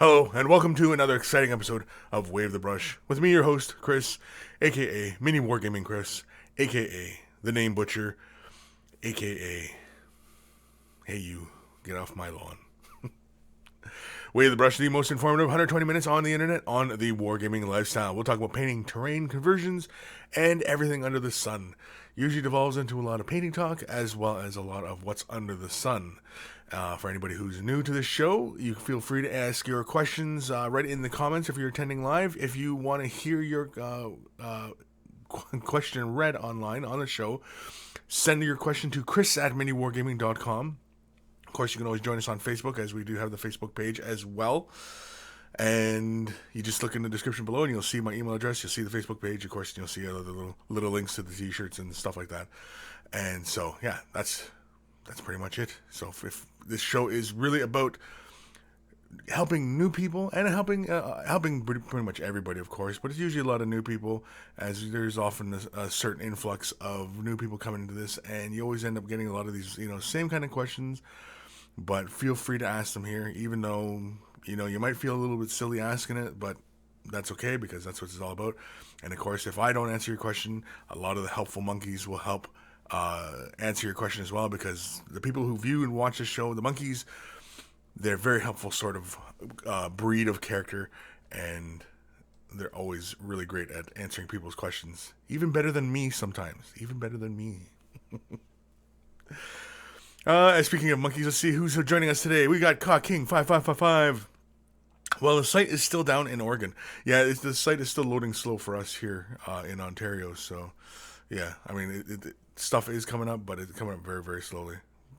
Hello, and welcome to another exciting episode of Wave the Brush with me, your host, Kris, aka Mini Wargaming Kris, aka The Name Butcher, aka Hey You, Get Off My Lawn. Wave the Brush, the most informative 120 minutes on the internet on the wargaming lifestyle. We'll talk about painting, terrain, conversions, and everything under the sun. Usually devolves into a lot of painting talk as well as a lot of what's under the sun. For anybody who's new to this show, you feel free to ask your questions right in the comments if you're attending live. If you want to hear your question read online on the show, send your question to Kris@miniwargaming.com. Of course, you can always join us on Facebook, as we do have the Facebook page as well. And you just look in the description below and you'll see my email address. You'll see the Facebook page. Of course, you'll see other little links to the t-shirts and stuff like that. And so, yeah, that's pretty much it. So if this show is really about helping new people and helping pretty much everybody, of course, but it's usually a lot of new people, as there's often a certain influx of new people coming into this, and you always end up getting a lot of these, same kind of questions. But feel free to ask them here, even though, you might feel a little bit silly asking it, but that's okay, because that's what it's all about. And of course, if I don't answer your question, a lot of the helpful monkeys will help answer your question as well, because the people who view and watch this show, the monkeys, they're very helpful sort of breed of character, and they're always really great at answering people's questions. Even better than me sometimes. Even better than me. Speaking of monkeys, let's see who's joining us today. We got King 5555. Well, the site is still down in Oregon. Yeah, the site is still loading slow for us here in Ontario. So, yeah, I mean, stuff is coming up, but it's coming up very, very slowly.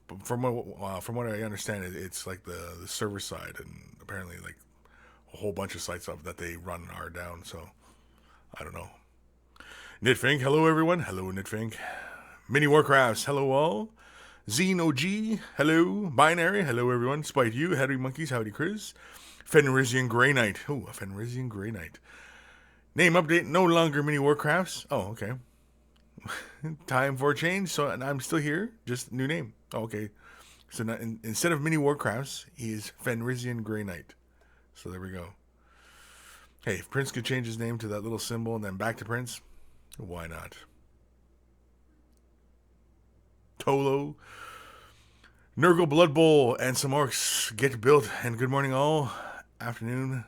But from what I understand, it's like the server side, and apparently like a whole bunch of sites that they run are down. So, I don't know. Knitfink, hello everyone. Hello Knitfink. Mini Warcrafts, hello all. Xeno-G, hello. Binary, hello everyone. Spite you, howdy monkeys, howdy Kris. Fenrisian Grey Knight. Oh, a Fenrisian Grey Knight. Name update, no longer Mini Warcrafts. Oh, okay. Time for a change, so I'm still here, just new name. Oh, okay. So now, instead of Mini Warcrafts, he is Fenrisian Grey Knight. So there we go. Hey, if Prince could change his name to that little symbol and then back to Prince, why not? Tolo, Nurgle Blood Bowl, and some orcs get built. And good morning, all. Afternoon,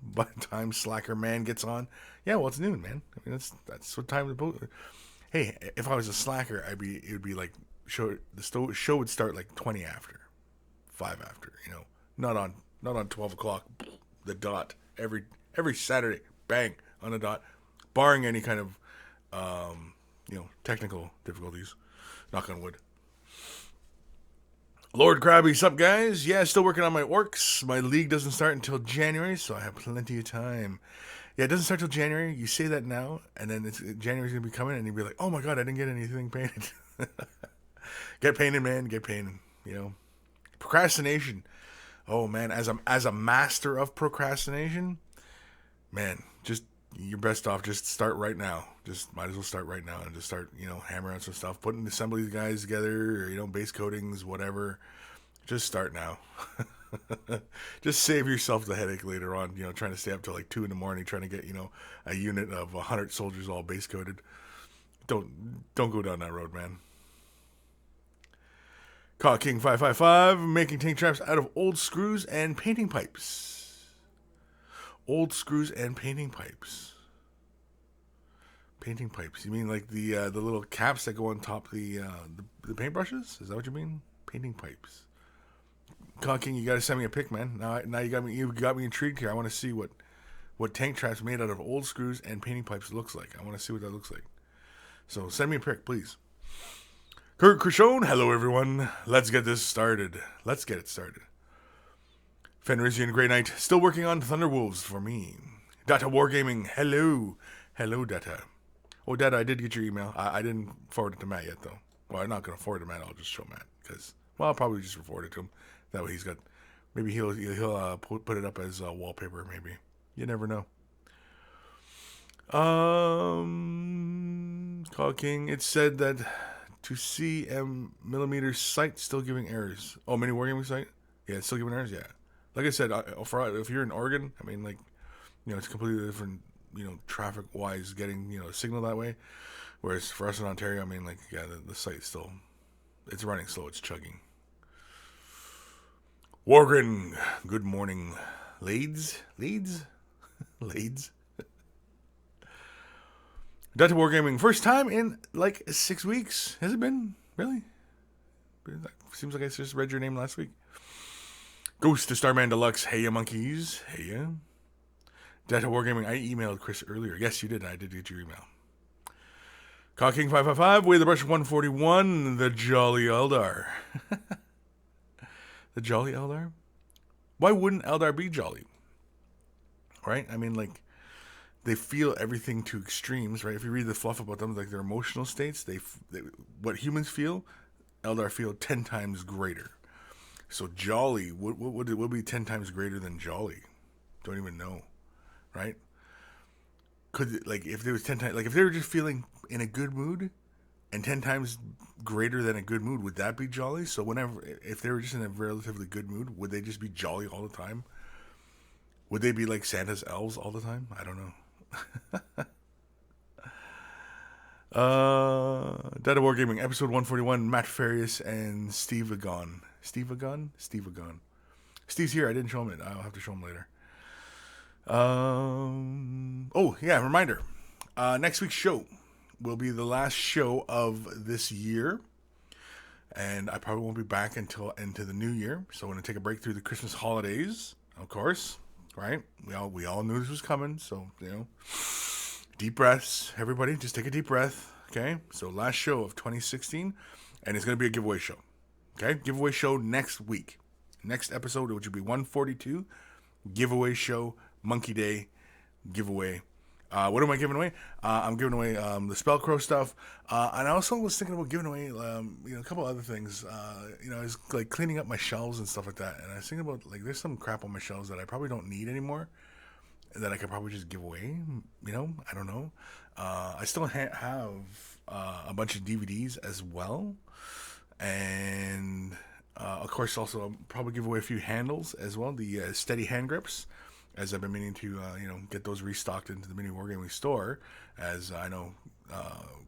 by the time Slacker Man gets on. Yeah, well, it's noon, man. I mean, that's what time to boat. Hey, if I was a slacker, it would be like the show would start like 20 after, 5 after. Not on 12 o'clock, the dot every Saturday, bang on the dot, barring any kind of technical difficulties. Knock on wood. Lord Krabby, sup guys? Yeah, still working on my orcs. My league doesn't start until January, so I have plenty of time. Yeah, it doesn't start till January. You say that now, and then January's going to be coming, and you'll be like, oh my god, I didn't get anything painted. Get painted, man. Get painted. Procrastination. Oh, man, as a master of procrastination, man, just you're best off just start right now. Just might as well start right now and just start, hammering out some stuff, putting assembly guys together, or, base coatings, whatever. Just start now. Just save yourself the headache later on, trying to stay up till like 2 a.m, trying to get, a unit of 100 soldiers all base coated. Don't go down that road, man. King 555, making tank traps out of old screws and painting pipes. Old screws and painting pipes. Painting pipes. You mean like the little caps that go on top of the paintbrushes? Is that what you mean? Painting pipes. King, you gotta send me a pic, man. Now you got me intrigued here. I want to see what tank traps made out of old screws and painting pipes looks like. I want to see what that looks like. So send me a pic, please. Kurt Krishon, hello everyone. Let's get this started. Let's get it started. Fenrisian Grey Knight, still working on Thunderwolves for me. Data Wargaming, hello. Hello, Data. Oh, Data, I did get your email. I didn't forward it to Matt yet, though. Well, I'm not going to forward it to Matt. I'll just show Matt. Because, well, I'll probably just forward it to him. That way he's got... Maybe he'll put it up as wallpaper, maybe. You never know. Call King, it said that... To CM millimeter site still giving errors. Oh, mini wargaming site? Yeah, it's still giving errors. Yeah, like I said, if you're in Oregon, I mean, like, it's completely different. Traffic wise, getting a signal that way. Whereas for us in Ontario, I mean, like, yeah, the site still, it's running slow. It's chugging. Wargren, good morning, Lades. Data Wargaming, first time in like 6 weeks. Has it been? Really? Seems like I just read your name last week. Ghost to Starman Deluxe, hey ya monkeys. Hey ya. Data Wargaming, I emailed Kris earlier. Yes, you did. I did get your email. Cocking 555, Way the Brush 141, the Jolly Eldar. The Jolly Eldar? Why wouldn't Eldar be jolly? Right? I mean, like, they feel everything to extremes, right? If you read the fluff about them, like their emotional states, they what humans feel, Eldar feel 10 times greater. So jolly, what would be 10 times greater than jolly? Don't even know, right? Could it, like, if there was 10 times, like if they were just feeling in a good mood, and 10 times greater than a good mood, would that be jolly? So if they were just in a relatively good mood, would they just be jolly all the time? Would they be like Santa's elves all the time? I don't know. Data Wargaming, episode 141, Matt Farias and Steve Agon. Steve Agon? Steve's here. I didn't show him it. I'll have to show him later. Oh, yeah, reminder. Next week's show will be the last show of this year. And I probably won't be back until into the new year. So I'm going to take a break through the Christmas holidays, of course. Right? We all knew this was coming, so, deep breaths. Everybody, just take a deep breath, okay? So, last show of 2016, and it's going to be a giveaway show, okay? Giveaway show next week. Next episode, which will be 142, giveaway show, Monkey Day giveaway. What am I giving away? I'm giving away the Spellcrow stuff, and I also was thinking about giving away, a couple other things. I was like cleaning up my shelves and stuff like that, and I was thinking about like there's some crap on my shelves that I probably don't need anymore, that I could probably just give away. I don't know. I still have a bunch of DVDs as well, and of course also I'll probably give away a few handles as well. The steady hand grips. As I've been meaning to, get those restocked into the Mini Wargaming store, as I know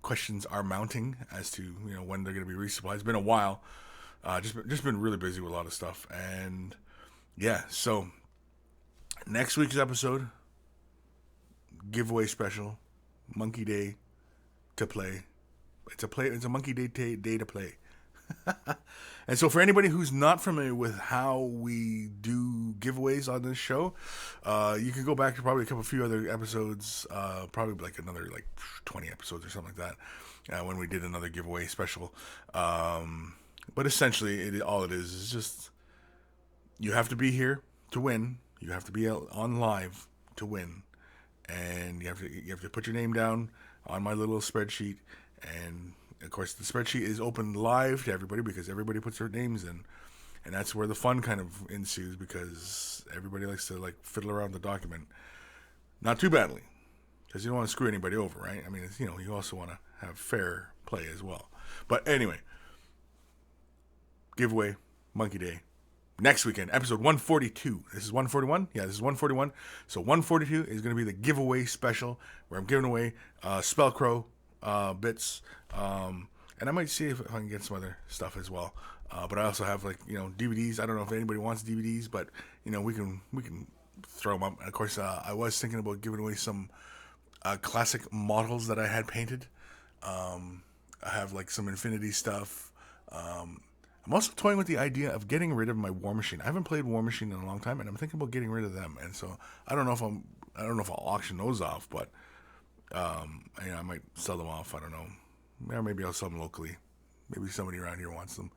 questions are mounting as to, when they're going to be resupplied. It's been a while. Just been really busy with a lot of stuff. And, yeah, so next week's episode, giveaway special, Monkey Day to play. It's a Monkey Day to play. And so for anybody who's not familiar with how we do giveaways on this show, you can go back to probably a few other episodes, probably like another 20 episodes or something like that, when we did another giveaway special. But essentially, all it is just you have to be here to win. You have to be on live to win, and you have to put your name down on my little spreadsheet. And of course, the spreadsheet is open live to everybody because everybody puts their names in. And that's where the fun kind of ensues because everybody likes to fiddle around the document. Not too badly, because you don't want to screw anybody over, right? I mean, you also want to have fair play as well. But anyway, giveaway, Monkey Day. Next weekend, episode 142. This is 141? Yeah, this is 141. So 142 is going to be the giveaway special where I'm giving away Spellcrow bits, and I might see if I can get some other stuff as well. But I also have DVDs. I don't know if anybody wants DVDs, but we can throw them up. And of course, I was thinking about giving away some classic models that I had painted. I have some Infinity stuff. I'm also toying with the idea of getting rid of my War Machine. I haven't played War Machine in a long time, and I'm thinking about getting rid of them. And so I don't know if I'll auction those off, but I might sell them off. I don't know. Or maybe I'll sell them locally. Maybe somebody around here wants them.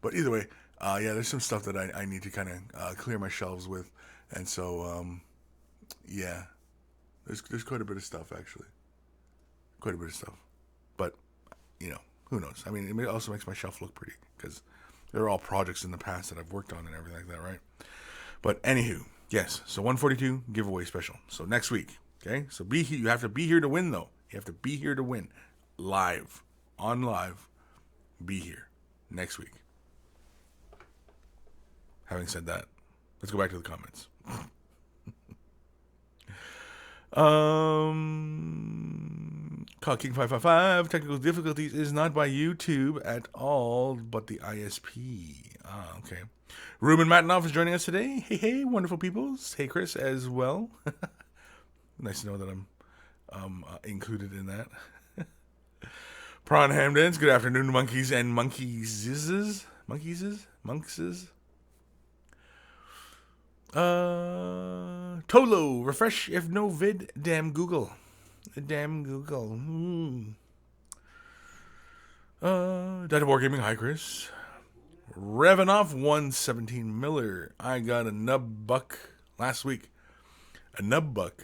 But either way, yeah, there's some stuff that I need to kind of clear my shelves with. And so, yeah, there's quite a bit of stuff, actually. Quite a bit of stuff. But, who knows? I mean, it also makes my shelf look pretty because they're all projects in the past that I've worked on and everything like that, right? But anywho, yes, so 142 giveaway special. So next week, okay? So be here. You have to be here to win, though. You have to be here to win. Live. On live. Be here. Next week. Having said that, let's go back to the comments. Call King 555. Technical difficulties is not by YouTube at all, but the ISP. Okay. Ruben Matinoff is joining us today. Hey, wonderful peoples. Hey, Kris, as well. Nice to know that I'm included in that. Prawn Hamdens, good afternoon, monkeys and monkeyses. Monkses. Tolo, refresh if no vid. Damn Google. Data War Gaming, hi Kris. Revenoff 117 Miller. I got a nub buck last week. A nub buck.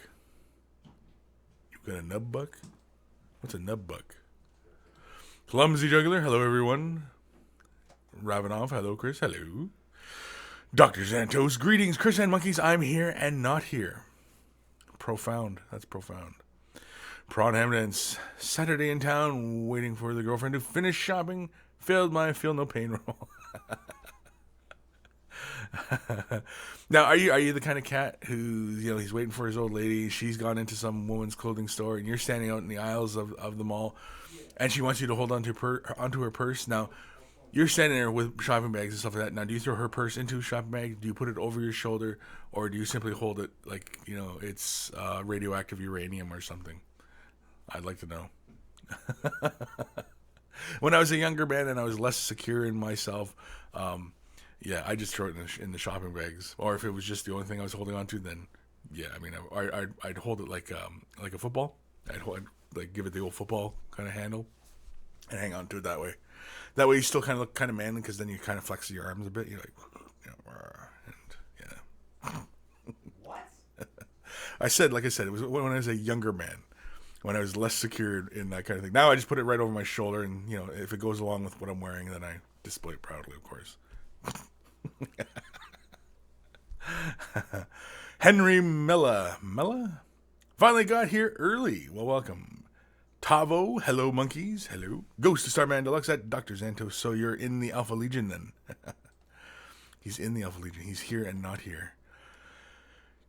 You got a nub buck? What's a nub buck? Clumsy Juggler, hello everyone. Ravenoff, hello Kris, hello. Dr. Xantos, greetings, Kris and monkeys. I'm here and not here. Profound. That's profound. Prawn Hamdens, Saturday in town, waiting for the girlfriend to finish shopping. Failed my feel no pain roll. Now, are you the kind of cat who, he's waiting for his old lady, she's gone into some woman's clothing store, and you're standing out in the aisles of the mall, and she wants you to hold onto her purse? Now, you're standing there with shopping bags and stuff like that. Now, do you throw her purse into a shopping bag? Do you put it over your shoulder? Or do you simply hold it like, it's radioactive uranium or something? I'd like to know. When I was a younger man and I was less secure in myself, yeah, I just throw it in the shopping bags. Or if it was just the only thing I was holding on to, then, yeah, I mean, I'd hold it like a football. I'd give it the old football kind of handle and hang on to it that way. That way you still kind of look kind of manly because then you kind of flex your arms a bit. You're like, and yeah. What? Like I said, it was when I was a younger man, when I was less secure in that kind of thing. Now I just put it right over my shoulder, and if it goes along with what I'm wearing, then I display it proudly, of course. Henry Mella finally got here early. Well, welcome. Tavo, hello monkeys, hello. Ghost of Starman Deluxe at Dr. Xantos. So you're in the Alpha Legion then? He's in the Alpha Legion. He's here and not here.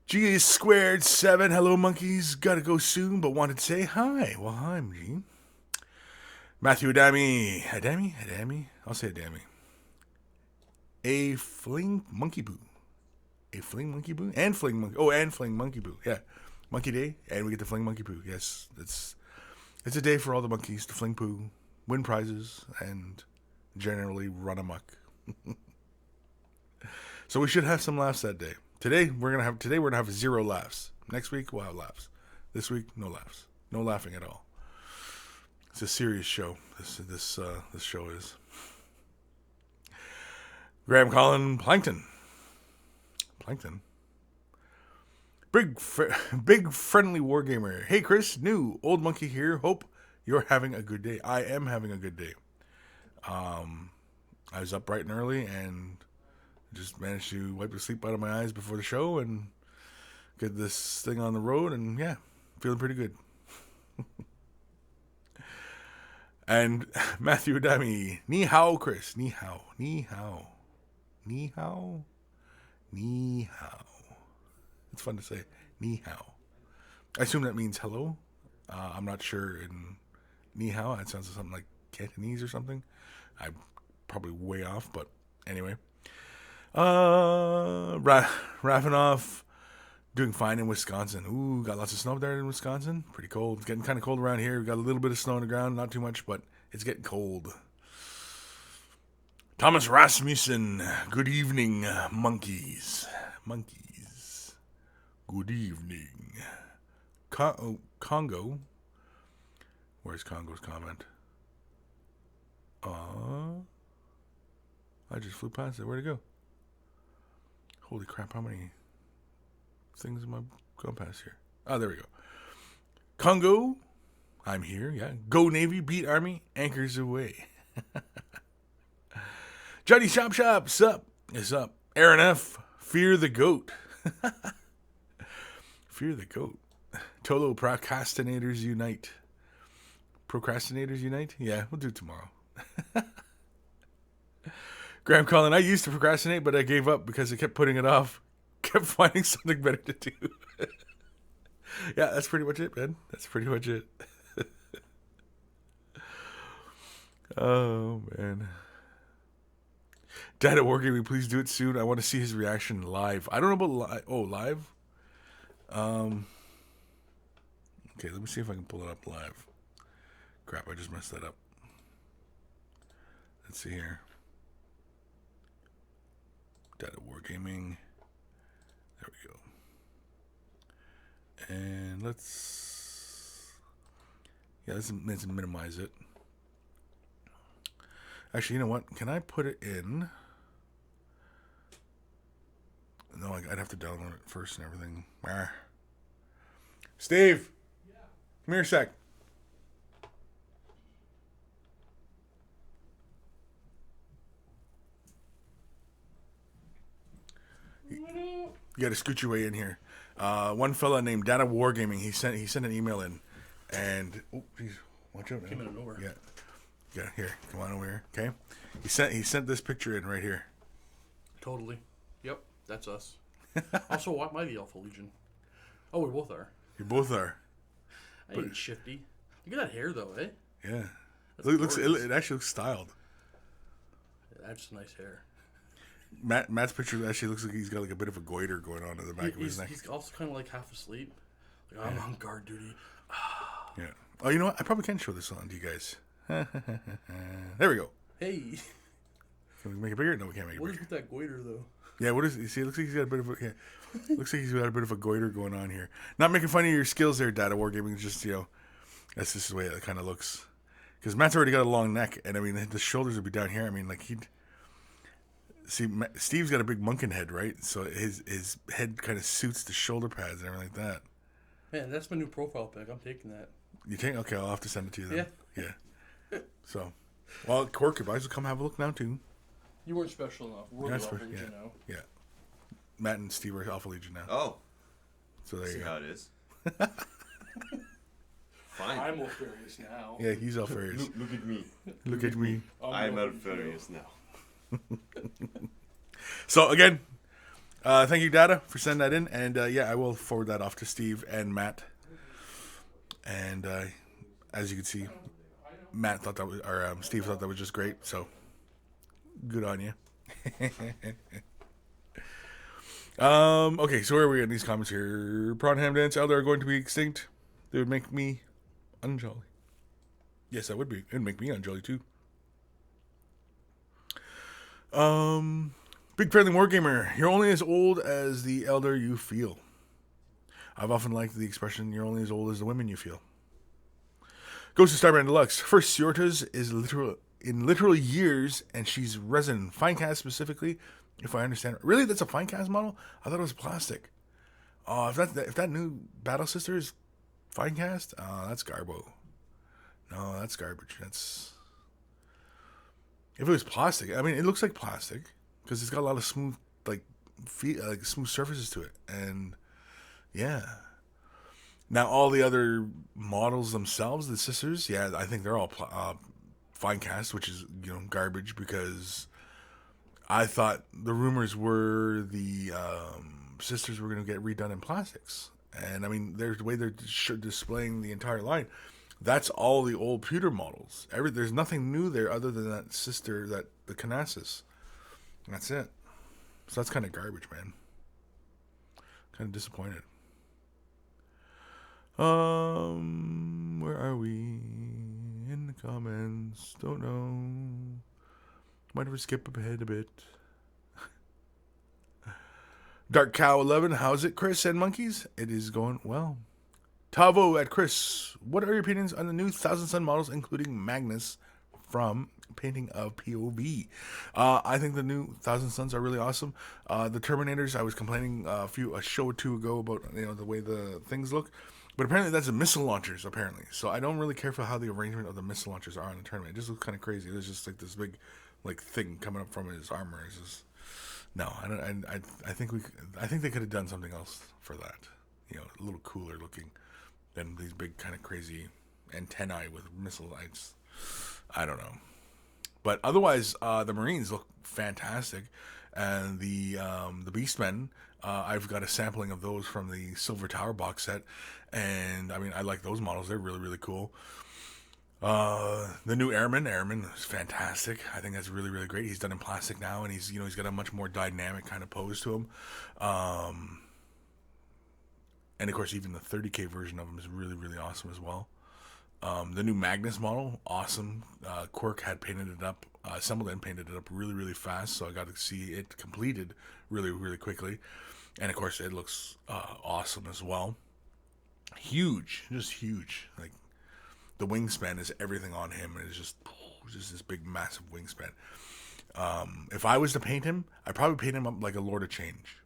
G squared 7, hello monkeys. Gotta go soon, but wanted to say hi. Well, hi, G. Matthew Adami. I'll say Adami. A fling monkey boo. And fling monkey boo. Yeah. Monkey day, and we get to fling monkey poo. Yes, it's a day for all the monkeys to fling poo, win prizes, and generally run amok. So we should have some laughs that day. Today we're gonna have 0 laughs. Next week we'll have laughs. This week no laughs, no laughing at all. It's a serious show. This show is. Graham Collin Plankton. Big friendly wargamer. Hey Kris, new old monkey here. Hope you're having a good day. I am having a good day. I was up bright and early and just managed to wipe the sleep out of my eyes before the show and get this thing on the road, and yeah, feeling pretty good. And Matthew Adami, ni hao Kris, ni hao. It's fun to say. Ni hao. I assume that means hello. I'm not sure in ni hao. It sounds like something like Cantonese or something. I'm probably way off, but anyway. Rafinoff doing fine in Wisconsin. Ooh, got lots of snow there in Wisconsin. Pretty cold. It's getting kind of cold around here. We've got a little bit of snow on the ground. Not too much, but it's getting cold. Thomas Rasmussen. Good evening, monkeys. Good evening. Congo. Where's Congo's comment? I just flew past it. Where'd it go? Holy crap, how many things am I going past here? Oh, there we go. Congo, I'm here, yeah. Go Navy, beat Army, anchors away. Johnny Shop Shop, sup? Is up. Aaron F, fear the goat. Fear the goat. Tolo, procrastinators unite. Procrastinators unite? Yeah, we'll do it tomorrow. Graham Collin, I used to procrastinate, but I gave up because I kept putting it off. Kept finding something better to do. Yeah, that's pretty much it, man. That's pretty much it. Oh, man. Dad at Wargaming, please do it soon. I want to see his reaction live. I don't know about live. Oh, live? Okay, let me see if I can pull it up live. Crap, I just messed that up. Let's see here. Dad at Wargaming. There we go. And let's minimize it. Actually, you know what? Can I put it in? No, I'd have to download it first and everything. Steve! Yeah. Come here a sec. You got to scoot your way in here. One fella named Data Wargaming, he sent an email in, and oh, geez, watch out! Came out of nowhere. Yeah. Here, come on over here. Okay, he sent this picture in right here. Totally. Yep, that's us. Also, why am I the Alpha Legion? Oh, we both are. You both are. I ain't shifty. Look at that hair, though, eh? Yeah. It actually looks styled. Yeah, that's nice hair. Matt's picture actually looks like he's got like a bit of a goiter going on in the back of his neck. He's also kind of like half asleep. Like, I'm on guard duty. Yeah. Oh, you know what? I probably can show this on to you guys. There we go. Hey. Can we make it bigger? No, we can't make it bigger. What is with that goiter, though? Yeah, what is it? See, it looks like he's got a bit of a... Yeah, looks like he's got a bit of a goiter going on here. Not making fun of your skills there, Data Wargaming. Just, that's just the way it kind of looks. Because Matt's already got a long neck, and I mean, the shoulders would be down here. I mean, like, he'd... See, Steve's got a big monkin head, right? So his head kind of suits the shoulder pads and everything like that. Man, that's my new profile pic. I'm taking that. You take? Okay, I'll have to send it to you then. Yeah. So, well, Cork guys will come have a look now too. You weren't special enough. We're the Alpha Legion now. Yeah. Matt and Steve are Alpha Legion now. Oh. So there you go. See how it is. Fine. I'm Alfarius now. Yeah, he's Alfarius. Look at me. Look at me. I'm Alfarius now. So again, thank you, Data, for sending that in, and I will forward that off to Steve and Matt. And as you can see, Matt thought that was, or Steve thought that was just great. So good on you. Okay, so where are we in these comments here? Prawn ham dance, Elder are going to be extinct. They would make me unjolly. Yes, that would be. It would make me unjolly too. Big friendly wargamer, you're only as old as the elder you feel. I've often liked the expression, you're only as old as the women you feel. Goes to Starbrand Deluxe. First, Sciorta's is literal years, and she's resin. Fine cast specifically, if I understand. Really, that's a fine cast model? I thought it was plastic. Oh, if that new Battle Sister is fine cast, that's garbo. No, that's garbage. That's... If it was plastic, I mean, it looks like plastic because it's got a lot of smooth, smooth surfaces to it, and yeah. Now all the other models themselves, the sisters, yeah, I think they're all fine cast, which is garbage because I thought the rumors were the sisters were going to get redone in plastics, and I mean, there's the way they're displaying the entire line. That's all the old pewter models. There's nothing new there other than that sister, the Canassus. That's it. So that's kind of garbage, man. Kind of disappointed. Where are we? In the comments. Don't know. Might have to skip ahead a bit. Dark Cow 11, how's it, Kris and monkeys? It is going well. Tavo at Kris, what are your opinions on the new Thousand Sun models, including Magnus from painting of POV. I think the new Thousand Suns are really awesome. The Terminators, I was complaining a show or two ago about the way the things look, but apparently that's the missile launchers. Apparently, so I don't really care for how the arrangement of the missile launchers are in the tournament. It just looks kind of crazy. There's just like this big thing coming up from his armor. It's just, no, I don't. I think they could have done something else for that. A little cooler looking than these big kind of crazy antennae with missile lights. I don't know, but otherwise, the Marines look fantastic, and the Beastmen. I've got a sampling of those from the Silver Tower box set, and I mean, I like those models. They're really, really cool. The new Airman is fantastic. I think that's really, really great. He's done in plastic now, and he's got a much more dynamic kind of pose to him. And of course, even the 30K version of him is really, really awesome as well. The new Magnus model, awesome. Quirk had painted it up, assembled and painted it up really, really fast, so I got to see it completed really, really quickly. And of course, it looks awesome as well. Huge, just huge. Like, the wingspan is everything on him, and it's just this big, massive wingspan. If I was to paint him, I'd probably paint him up like a Lord of Change.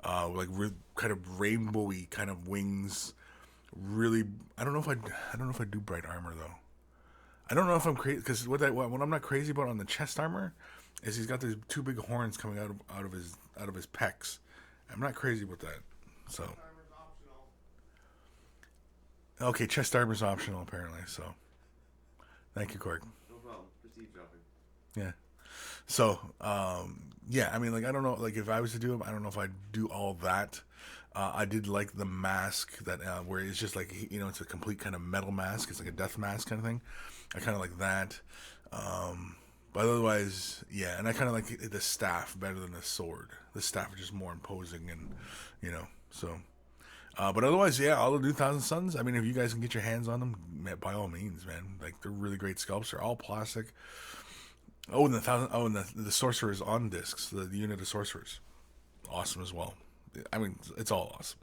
Kind of rainbowy kind of wings. Really, I don't know if I do bright armor though. I don't know if I'm crazy, because what I'm not crazy about on the chest armor is he's got these two big horns coming out of his pecs. I'm not crazy with that. So okay, chest armor's optional apparently. So thank you, Cork. No problem. Proceed dropping. Yeah. So, yeah, I mean, I don't know, if I was to do them, I don't know if I'd do all that. I did like the mask that, where it's just it's a complete kind of metal mask. It's like a death mask kind of thing. I kind of like that. But otherwise, yeah, and I kind of like the staff better than the sword. The staff is just more imposing and, so. But otherwise, yeah, all the new Thousand Suns, I mean, if you guys can get your hands on them, by all means, man. They're really great sculpts. They're all plastic. Oh, and the sorcerers on discs, the unit of sorcerers, awesome as well. I mean, it's all awesome.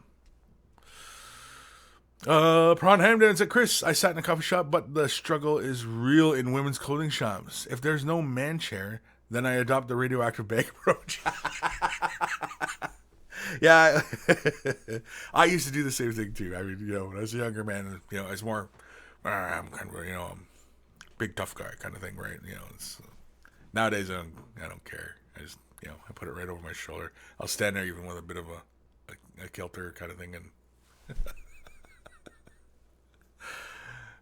Prawn Hamden said, Kris, I sat in a coffee shop, but the struggle is real in women's clothing shops. If there's no man chair, then I adopt the radioactive bag approach. Yeah, I used to do the same thing too. I mean, when I was a younger man, it's more, I'm kind of, big tough guy kind of thing, right? Nowadays, I don't care. I just, I put it right over my shoulder. I'll stand there even with a bit of a kilter kind of thing. And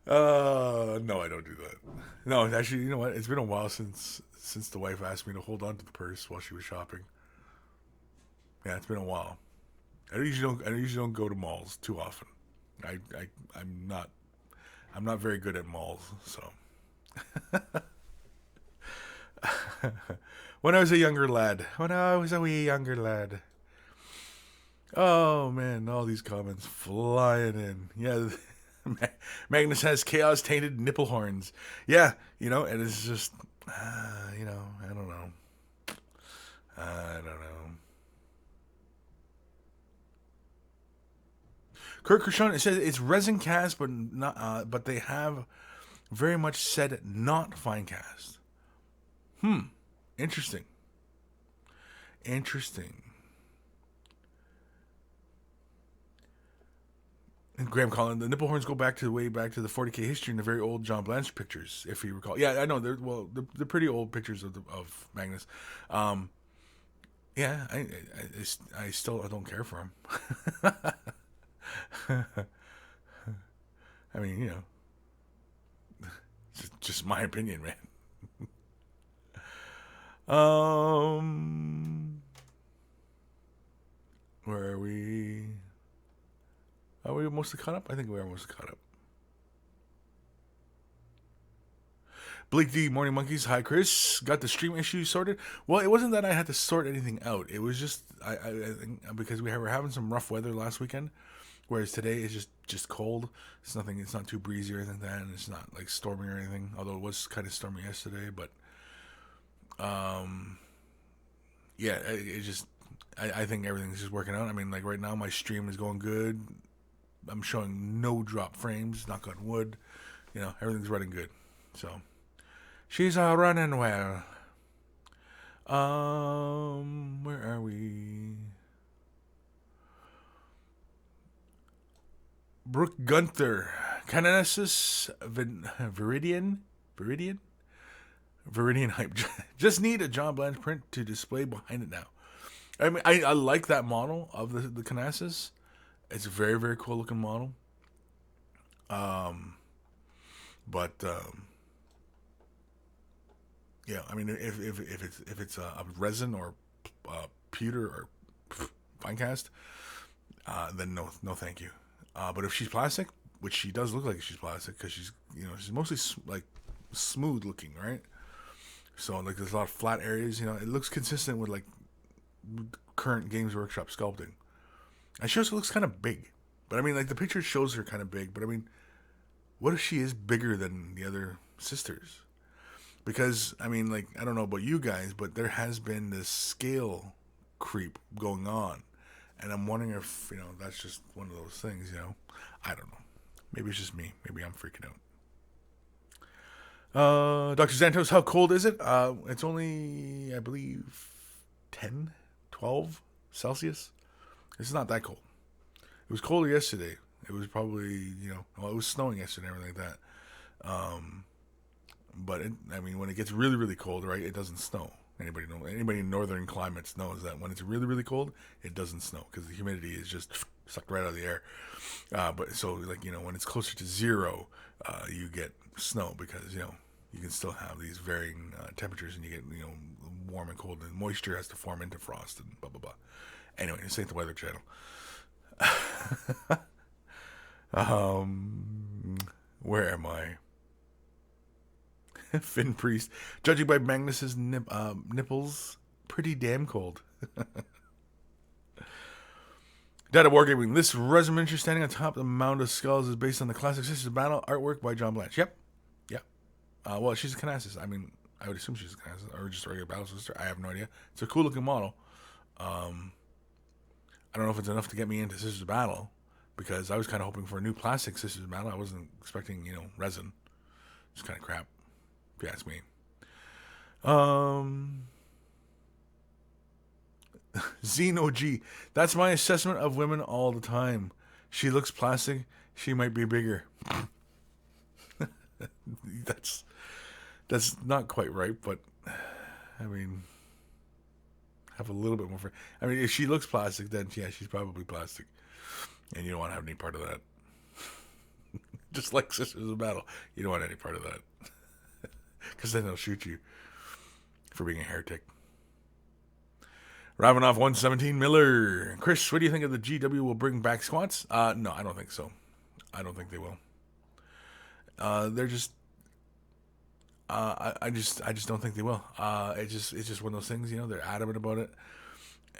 no, I don't do that. No, actually, you know what? It's been a while since the wife asked me to hold on to the purse while she was shopping. Yeah, it's been a while. I usually don't go to malls too often. I'm not very good at malls, so. When I was a younger lad. Oh, man, all these comments flying in. Yeah, Magnus has chaos-tainted nipple horns. Yeah, and it's just, I don't know. Kirk Krishan, it says it's resin cast, but not, but they have very much said not fine cast. Interesting. And Graham Collin, the nipple horns go way back to the 40K history in the very old John Blanche pictures, if you recall. Yeah, I know. They're pretty old pictures of Magnus. Yeah, I still don't care for him. I mean, just my opinion, man. Where are we? Are we mostly caught up? I think we are mostly caught up. Blake D, Morning Monkeys. Hi, Kris. Got the stream issue sorted? Well, it wasn't that I had to sort anything out. It was just I think because we were having some rough weather last weekend, whereas today is just cold. It's nothing. It's not too breezy or anything like that, and it's not stormy or anything. Although it was kind of stormy yesterday, but yeah, I think everything's just working out. I mean, right now my stream is going good. I'm showing no drop frames. Knock on wood. Everything's running good. So. She's all running well. Where are we? Brooke Gunther, Canasis Viridian hype. Just need a John Blanche print to display behind it now. I mean, I like that model of the Canasis. It's a very, very cool looking model. Yeah, I mean, if it's a resin or pewter or fine cast, then no, thank you. But if she's plastic, which she does look like she's plastic, because she's mostly like smooth looking, right? So like there's a lot of flat areas. It looks consistent with like current Games Workshop sculpting, and she also looks kind of big. But I mean, like the picture shows her kind of big. But I mean, what if she is bigger than the other sisters? Because, I mean, like, I don't know about you guys, but there has been this scale creep going on. And I'm wondering if, that's just one of those things, I don't know. Maybe it's just me. Maybe I'm freaking out. Dr. Santos, how cold is it? It's only, I believe, 10, 12 Celsius. It's not that cold. It was colder yesterday. It was probably, it was snowing yesterday and everything like that. But when it gets really, really cold, right, it doesn't snow. Anybody in northern climates knows that when it's really, really cold, it doesn't snow because the humidity is just sucked right out of the air. But so like when it's closer to zero, you get snow because you can still have these varying temperatures, and you get warm and cold, and moisture has to form into frost and blah blah blah. Anyway, this ain't the Weather Channel. Where am I? Finn Priest, judging by Magnus's nipples, pretty damn cold. Data Wargaming. This regimenture standing on top of the mound of skulls is based on the classic Sisters of Battle artwork by John Blanche. Yep. Well, she's a Canasis. I mean, I would assume she's a Canasis or just a regular Battle Sister. I have no idea. It's a cool looking model. I don't know if it's enough to get me into Sisters of Battle, because I was kind of hoping for a new plastic Sisters of Battle. I wasn't expecting resin. It's kind of crap, if you ask me. Zeno G. That's my assessment of women all the time. She looks plastic. She might be bigger. That's not quite right, but I mean, have a little bit more. I mean, if she looks plastic, then yeah, she's probably plastic, and you don't want to have any part of that. Just like Sisters of Battle, you don't want any part of that, because then they'll shoot you for being a heretic. Ravenoff 117 Miller. Kris, what do you think of the GW will bring back squats? No, I don't think so. I don't think they will. They're just. I just don't think they will. It's just one of those things. They're adamant about it,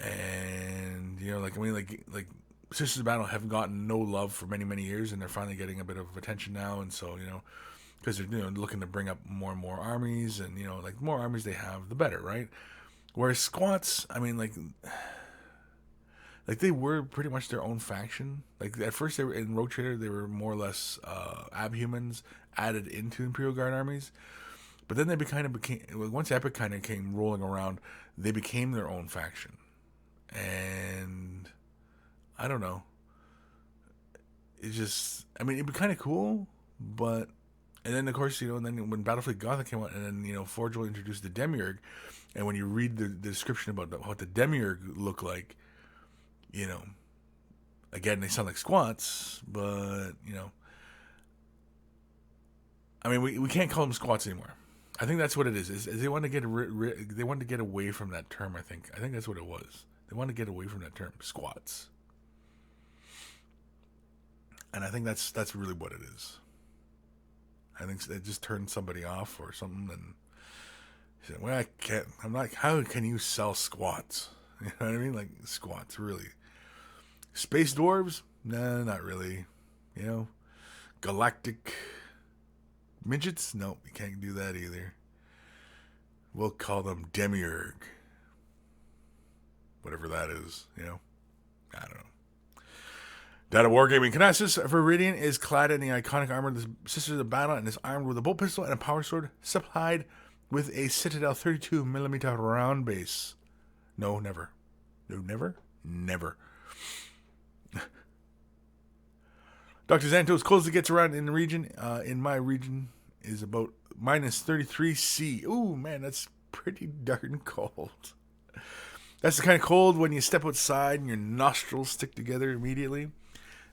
and like Sisters of Battle have gotten no love for many, many years, and they're finally getting a bit of attention now, and so because they're looking to bring up more and more armies, and like the more armies they have, the better, right? Whereas squats, I mean, like they were pretty much their own faction. Like at first, they were in Rogue Trader, they were more or less abhumans added into Imperial Guard armies. But then they became once Epic kind of came rolling around, they became their own faction, and I don't know. It just, I mean, it'd be kind of cool, but and then of course and then when Battlefleet Gothic came out, and then Forge will introduce the Demiurge, and when you read the description about what the Demiurge look like, again they sound like squats, but I mean we can't call them squats anymore. I think that's what it is they want to get they wanted to get away from that term. I think that's what it was. They want to get away from that term, squats. And I think that's really what it is. I think it just turned somebody off or something, and he said, "Well, I can't. I'm not. How can you sell squats? You know what I mean? Like squats, really? Space dwarves? Nah, not really. Galactic midgets? Nope, you can't do that either. We'll call them Demiurge, whatever that is. I don't know." Data Wargaming. Canasis Viridian is clad in the iconic armor of the Sisters of Battle and is armed with a bolt pistol and a power sword supplied with a Citadel 32mm round base? No, never. No, never? Never. Dr. Zantos, coldest it gets around in the region, in my region, is about minus 33°C. Ooh, man, that's pretty darn cold. That's the kind of cold when you step outside and your nostrils stick together immediately.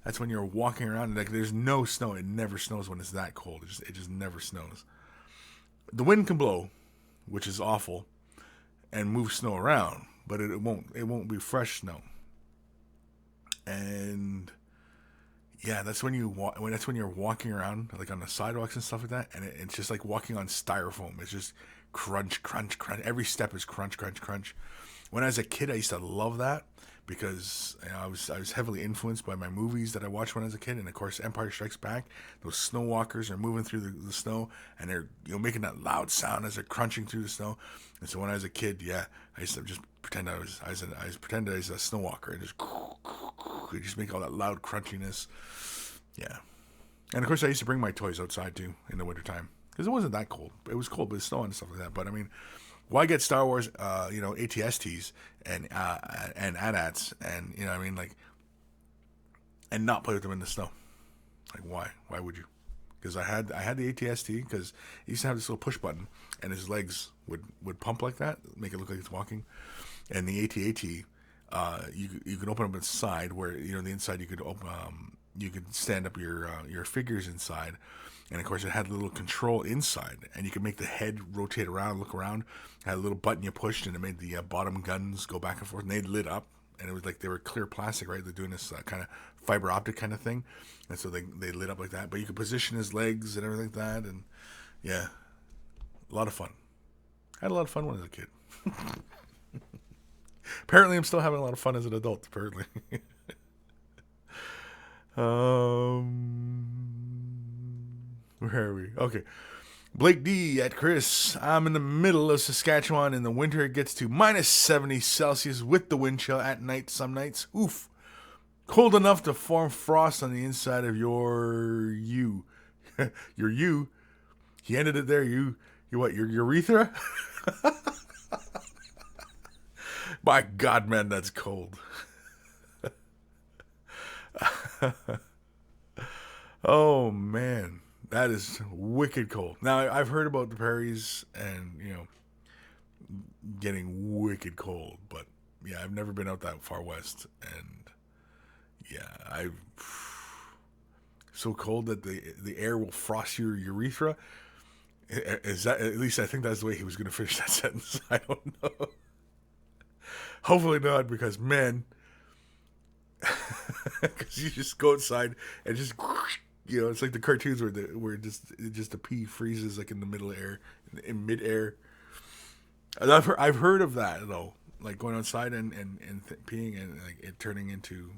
That's when you're walking around. Like, there's no snow. It never snows when it's that cold. It just never snows. The wind can blow, which is awful, and move snow around, but it won't be fresh snow. And yeah, that's when you're walking around like on the sidewalks and stuff like that, and it's just like walking on styrofoam. It's just crunch, crunch, crunch. Every step is crunch, crunch, crunch. When I was a kid, I used to love that because I was heavily influenced by my movies that I watched when I was a kid, and of course, Empire Strikes Back. Those snow walkers are moving through the snow, and they're making that loud sound as they're crunching through the snow. And so when I was a kid, yeah, I used to just pretend I was a snow walker and just make all that loud crunchiness. Yeah, and of course, I used to bring my toys outside too in the wintertime because it wasn't that cold. It was cold, but it's snow and stuff like that. But I mean, why get Star Wars, ATSTs and AT-ATs and I mean, like, and not play with them in the snow? Like, why? Why would you? Because I had the ATST because he used to have this little push button and his legs would pump like that, make it look like it's walking. And the AT-AT, you could open up inside where the inside you could open. You could stand up your figures inside, and of course it had a little control inside, and you could make the head rotate around, look around. It had a little button you pushed, and it made the bottom guns go back and forth, and they lit up, and it was like they were clear plastic, right? They're doing this kind of fiber optic kind of thing, and so they lit up like that. But you could position his legs and everything like that, and yeah, a lot of fun. I had a lot of fun when I was a kid. Apparently, I'm still having a lot of fun as an adult. Apparently. Where are we? Okay. Blake D at Kris. I'm in the middle of Saskatchewan. In the winter, it gets to minus 70 Celsius with the wind chill at night some nights. Oof. Cold enough to form frost on the inside of your you. Your you. He ended it there. You what? Your urethra? My God, man, that's cold. Oh man, that is wicked cold. Now I've heard about the prairies and getting wicked cold, but yeah, I've never been out that far west, and yeah, I've so cold that the air will frost your urethra. Is that, at least I think that's the way he was going to finish that sentence. I don't know. Hopefully not, because man. Because you just go outside and just it's like the cartoons where just the pee freezes like in the middle of air, in midair. I've heard of that though, like going outside and peeing and like it turning into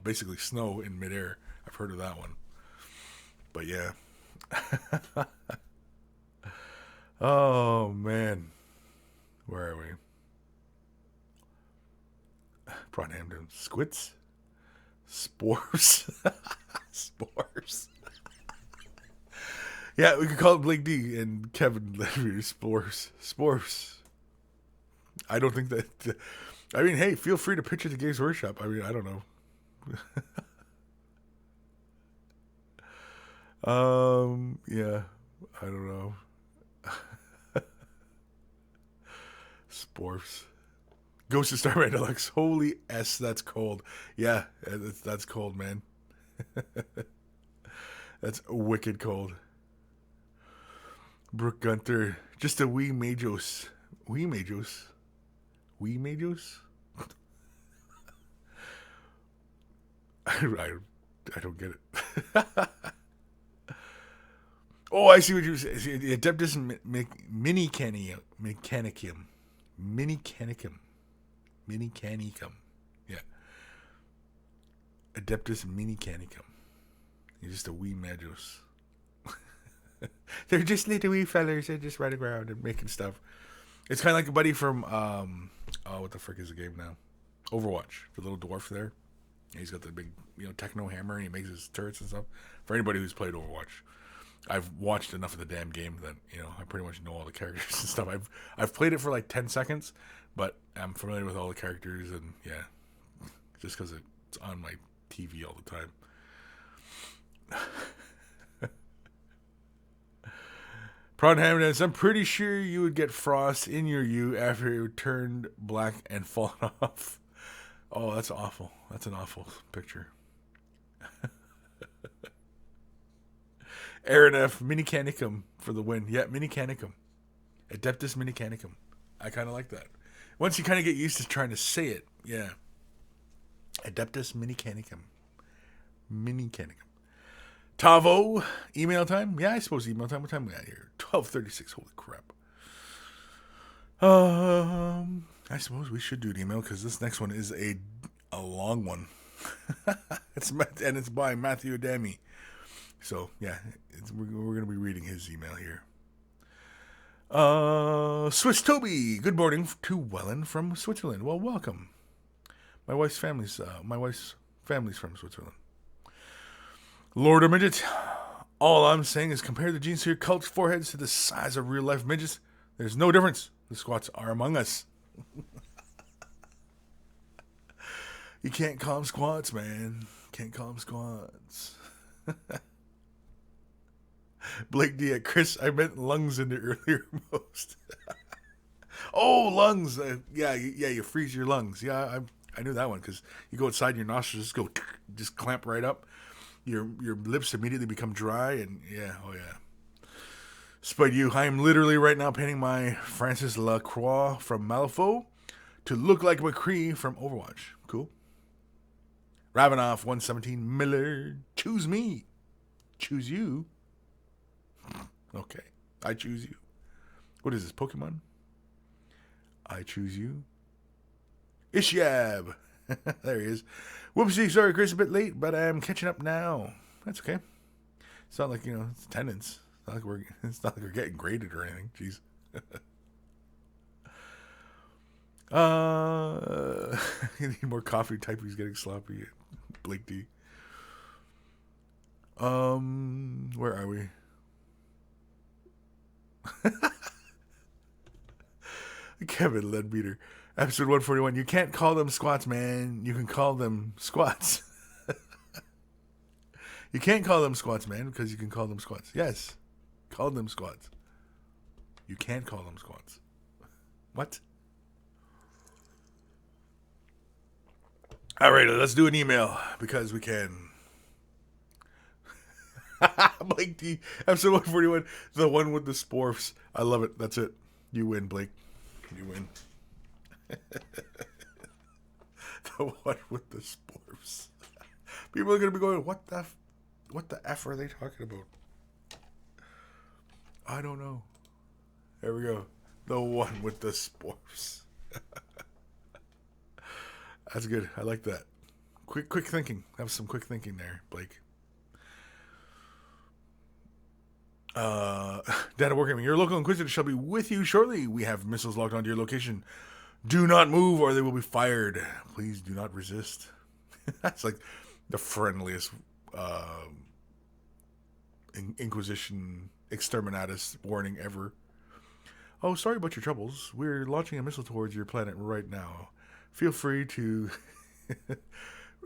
basically snow in midair. I've heard of that one, but yeah. Oh man, where are we? Broadhampton Squits? Spwarfs? Spwarfs. Yeah, we could call it Blake D and Kevin Levy Spwarfs. Spwarfs. I don't think that... I mean, hey, feel free to pitch it to Games Workshop. I mean, I don't know. Yeah, I don't know. Spwarfs. Ghost of Starman Deluxe. Holy S, that's cold. Yeah, that's cold, man. That's wicked cold. Brooke Gunther. Just a wee Majos. Wee Majos? Wee Majos? I don't get it. Oh, I see what you say. Adeptus Mechanicum. Minicanicum. Yeah. Adeptus Minicanicum. You're just a wee Majos. They're just little wee fellers. They're just running around and making stuff. It's kind of like a buddy from, what the frick is the game now? Overwatch. The little dwarf there. He's got the big, techno hammer, and he makes his turrets and stuff. For anybody who's played Overwatch. I've watched enough of the damn game that I pretty much know all the characters and stuff. I've played it for like 10 seconds, but I'm familiar with all the characters, and yeah, just because it's on my TV all the time. Prawn Hammonds, I'm pretty sure you would get frost in your U after it turned black and fallen off. Oh, that's awful. That's an awful picture. Aaron F. Minicanicum for the win. Yeah, Minicanicum. Adeptus Minicanicum. I kind of like that. Once you kind of get used to trying to say it, yeah. Adeptus Minicanicum. Minicanicum. Tavo, email time? Yeah, I suppose email time. What time are we at here? 12:36. Holy crap. I suppose we should do an email because this next one is a long one. It's by Matthew Adami. So, yeah, we're going to be reading his email here. Swiss Toby, good morning to Wellen from Switzerland. Well, welcome. My wife's family's from Switzerland. Lord of Midget, all I'm saying is compare the Gene Seer cult's foreheads to the size of real-life midgets. There's no difference. The squats are among us. You can't call them squats, man. Can't call them squats. Blake D at Kris, I meant lungs in the earlier post. Oh, lungs. Yeah, you freeze your lungs. Yeah, I knew that one because you go inside your nostrils, just clamp right up. Your lips immediately become dry, and yeah, oh yeah. Spite you, I am literally right now painting my Francis Lacroix from Malifaux to look like McCree from Overwatch. Cool. Ravenoff 117 Miller, choose me. Choose you. Okay, I choose you. What is this, Pokemon? I choose you. Ishyab. There he is. Whoopsie, sorry, Kris, a bit late, but I'm catching up now. That's okay. It's not like, it's attendance. It's not like we're getting graded or anything. Jeez. You need more coffee. Typing's getting sloppy. Blake D. Where are we? Kevin Leadbeater. Episode 141. You can't call them squats, man. You can call them squats. You can't call them squats, man, because you can call them squats. Yes. Call them squats. You can't call them squats. What? All right, let's do an email because we can. Blake D. Episode 141. The one with the Spwarfs. I love it. That's it. You win, Blake. You win. The one with the Spwarfs. People are going to be going, what the F are they talking about? I don't know. There we go. The one with the Spwarfs. That's good. I like that. Quick thinking. Have some quick thinking there, Blake. Data Wargaming. Your local Inquisitor shall be with you shortly. We have missiles locked onto your location. Do not move or they will be fired. Please do not resist. That's like the friendliest Inquisition exterminatus warning ever. Oh, sorry about your troubles. We're launching a missile towards your planet right now. Feel free to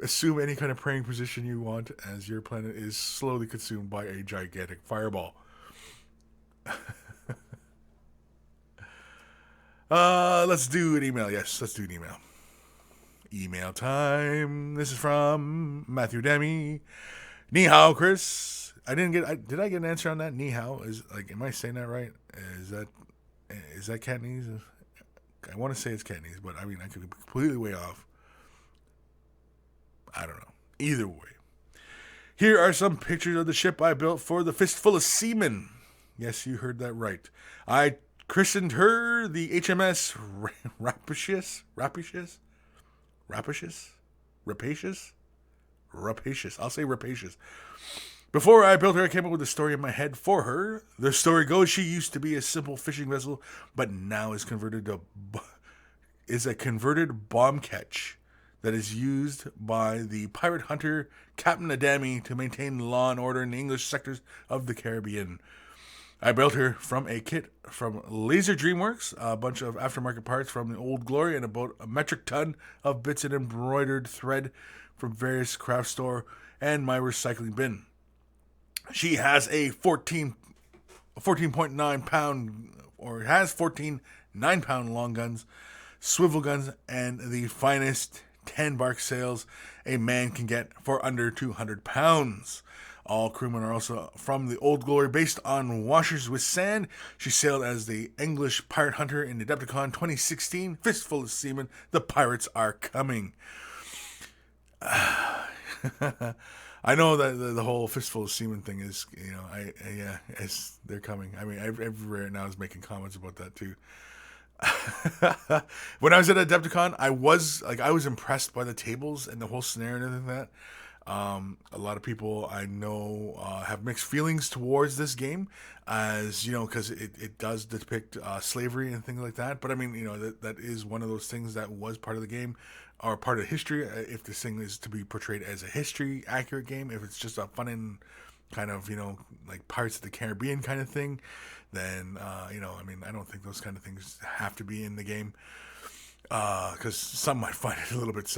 assume any kind of praying position you want as your planet is slowly consumed by a gigantic fireball. Let's do an email. Yes, let's do an email. Email time. This is from Matthew Demi. Ni hao, Kris. Did I get an answer on that? Ni hao am I saying that right? Is that Cantonese? I want to say it's Cantonese, but I mean I could be completely way off. I don't know. Either way. Here are some pictures of the ship I built for the Fistful of Seamen. Yes, you heard that right. I christened her the HMS Rapacious. I'll say rapacious. Before I built her, I came up with a story in my head for her. The story goes she used to be a simple fishing vessel, but now is a converted bomb catch. that is used by the pirate hunter Captain Adami to maintain law and order in the English sectors of the Caribbean. I built her from a kit from Laser Dreamworks, a bunch of aftermarket parts from the Old Glory, and about a metric ton of bits and embroidered thread from various craft store and my recycling bin. She has a 14.9 pound, or has 14 9-pound long guns, swivel guns, and the finest 10 bark sails a man can get for under 200 pounds. All crewmen are also from the Old Glory, based on washers with sand. She sailed as the English pirate hunter in Adepticon 2016. Fistful of seamen, the pirates are coming. I know that the whole fistful of seamen thing is, they're coming. I mean, everywhere now is making comments about that too. When I was at Adepticon, I was impressed by the tables and the whole scenario and everything like that. A lot of people I know have mixed feelings towards this game, as because it does depict slavery and things like that. But I mean, that is one of those things that was part of the game, or part of history. If this thing is to be portrayed as a history accurate game, if it's just a fun and kind of like Pirates of the Caribbean kind of thing, then I mean, I don't think those kind of things have to be in the game, because some might find it a little bit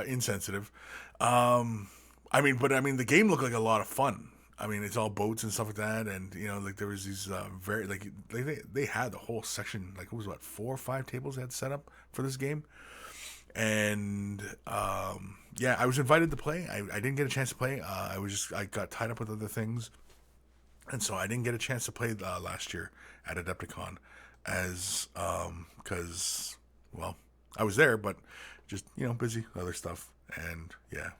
insensitive. But the game looked like a lot of fun. I mean, it's all boats and stuff like that, and like there was these very they had the whole section, like it was 4 or 5 tables they had set up for this game, and I was invited to play. I didn't get a chance to play. I got tied up with other things, and so I didn't get a chance to play last year at Adepticon, as because I was there, but just busy with other stuff, and yeah.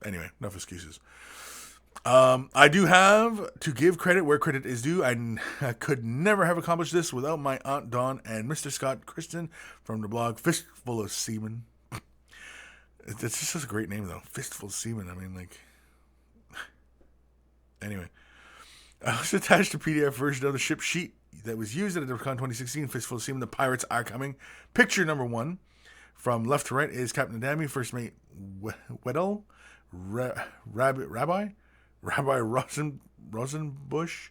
Anyway, enough excuses. I do have to give credit where credit is due. I could never have accomplished this without my Aunt Dawn and Mr. Scott Kristen from the blog Fistful of Seamen. It's just such a great name, though. Fistful of Seamen. I mean, like... Anyway. I was attached a PDF version of the ship sheet that was used at Adepticon 2016. Fistful of Seamen, the pirates are coming. Picture number 1. From left to right is Captain Adami, First Mate Weddell, Rabbi Rosenbush,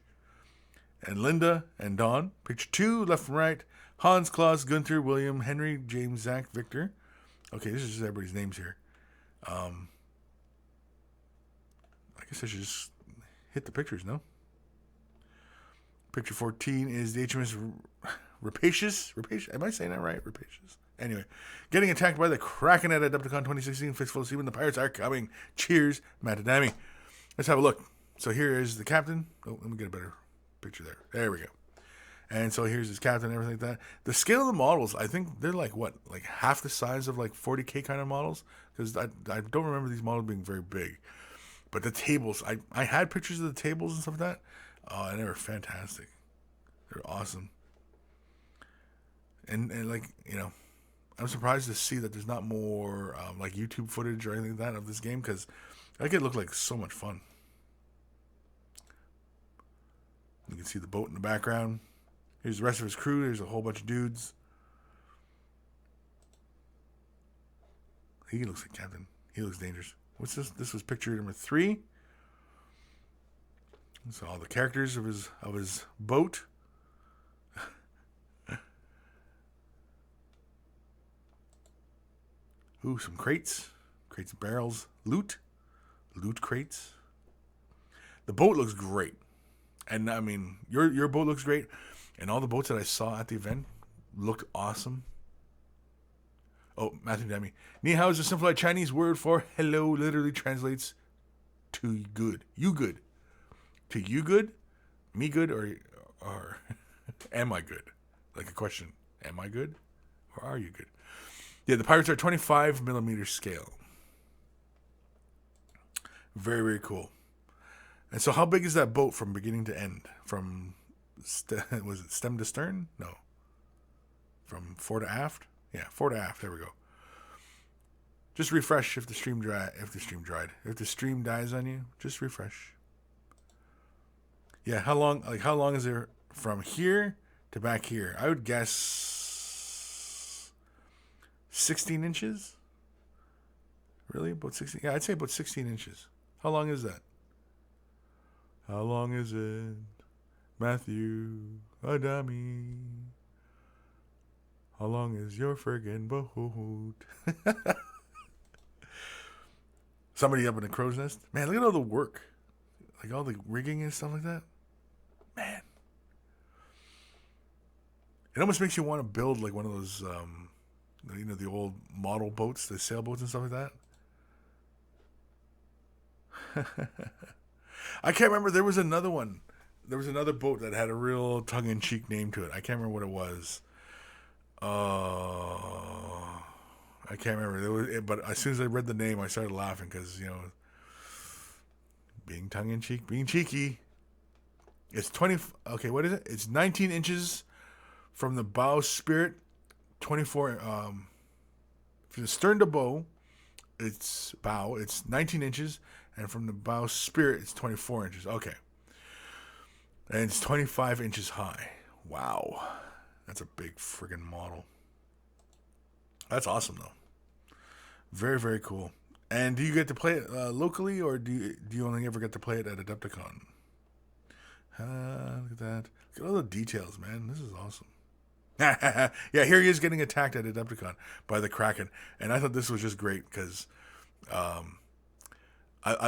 and Linda and Dawn. Picture 2, left and right, Hans, Klaus, Gunther, William, Henry, James, Zach, Victor. Okay, this is just everybody's names here. I guess I should just hit the pictures, no? Picture 14 is the HMS Rapacious. Am I saying that right? Rapacious. Anyway, getting attacked by the Kraken at Adepticon 2016. Fistful of Seamen, the pirates are coming. Cheers, Matt Adami. Let's have a look. So here is the captain. Oh, let me get a better picture there. There we go. And so here's his captain and everything like that. The scale of the models, I think they're like half the size of like 40K kind of models, because I don't remember these models being very big. But the tables, I had pictures of the tables and stuff like that. Oh, and they were fantastic. They were awesome. And like, I'm surprised to see that there's not more like YouTube footage or anything like that of this game, because it looked like so much fun. You can see the boat in the background. Here's the rest of his crew. There's a whole bunch of dudes. He looks like Captain. He looks dangerous. What's this? This was picture number 3. So all the characters of his boat. Ooh, some crates and barrels, loot crates. The boat looks great, and I mean your boat looks great, and all the boats that I saw at the event looked awesome. Oh, Matthew Demi. Ni hao is a simplified Chinese word for hello. Literally translates to good. You good? To you good? Me good? Or am I good? Like a question. Am I good? Or are you good? Yeah, the pirates are 25 millimeter scale. Very, very cool. And so how big is that boat from beginning to end? From, was it stem to stern? No. From fore to aft? Yeah, fore to aft. There we go. Just refresh if the stream dried. If the stream dies on you, just refresh. Yeah, how long is there from here to back here? I would guess 16 inches. Really? About 16? Yeah, I'd say about 16 inches. How long is that? How long is it, Matthew, a dummy? How long is your friggin' boat? Somebody up in a crow's nest? Man, look at all the work. Like all the rigging and stuff like that. Man. It almost makes you want to build like one of those, the old model boats, the sailboats and stuff like that. I can't remember. There was another one. There was another boat that had a real tongue-in-cheek name to it. I can't remember what it was. I can't remember. But as soon as I read the name, I started laughing because, being tongue-in-cheek, being cheeky. It's 20. Okay, what is it? It's 19 inches from the bowsprit, 24. From the stern to bow, it's 19 inches, and from the bowsprit, it's 24 inches. Okay, and it's 25 inches high. Wow, that's a big friggin' model. That's awesome though. Very, very cool. And do you get to play it locally, or do you only ever get to play it at Adepticon? Look at that. Look at all the details, man. This is awesome. Yeah, here he is getting attacked at Adepticon by the Kraken. And I thought this was just great because I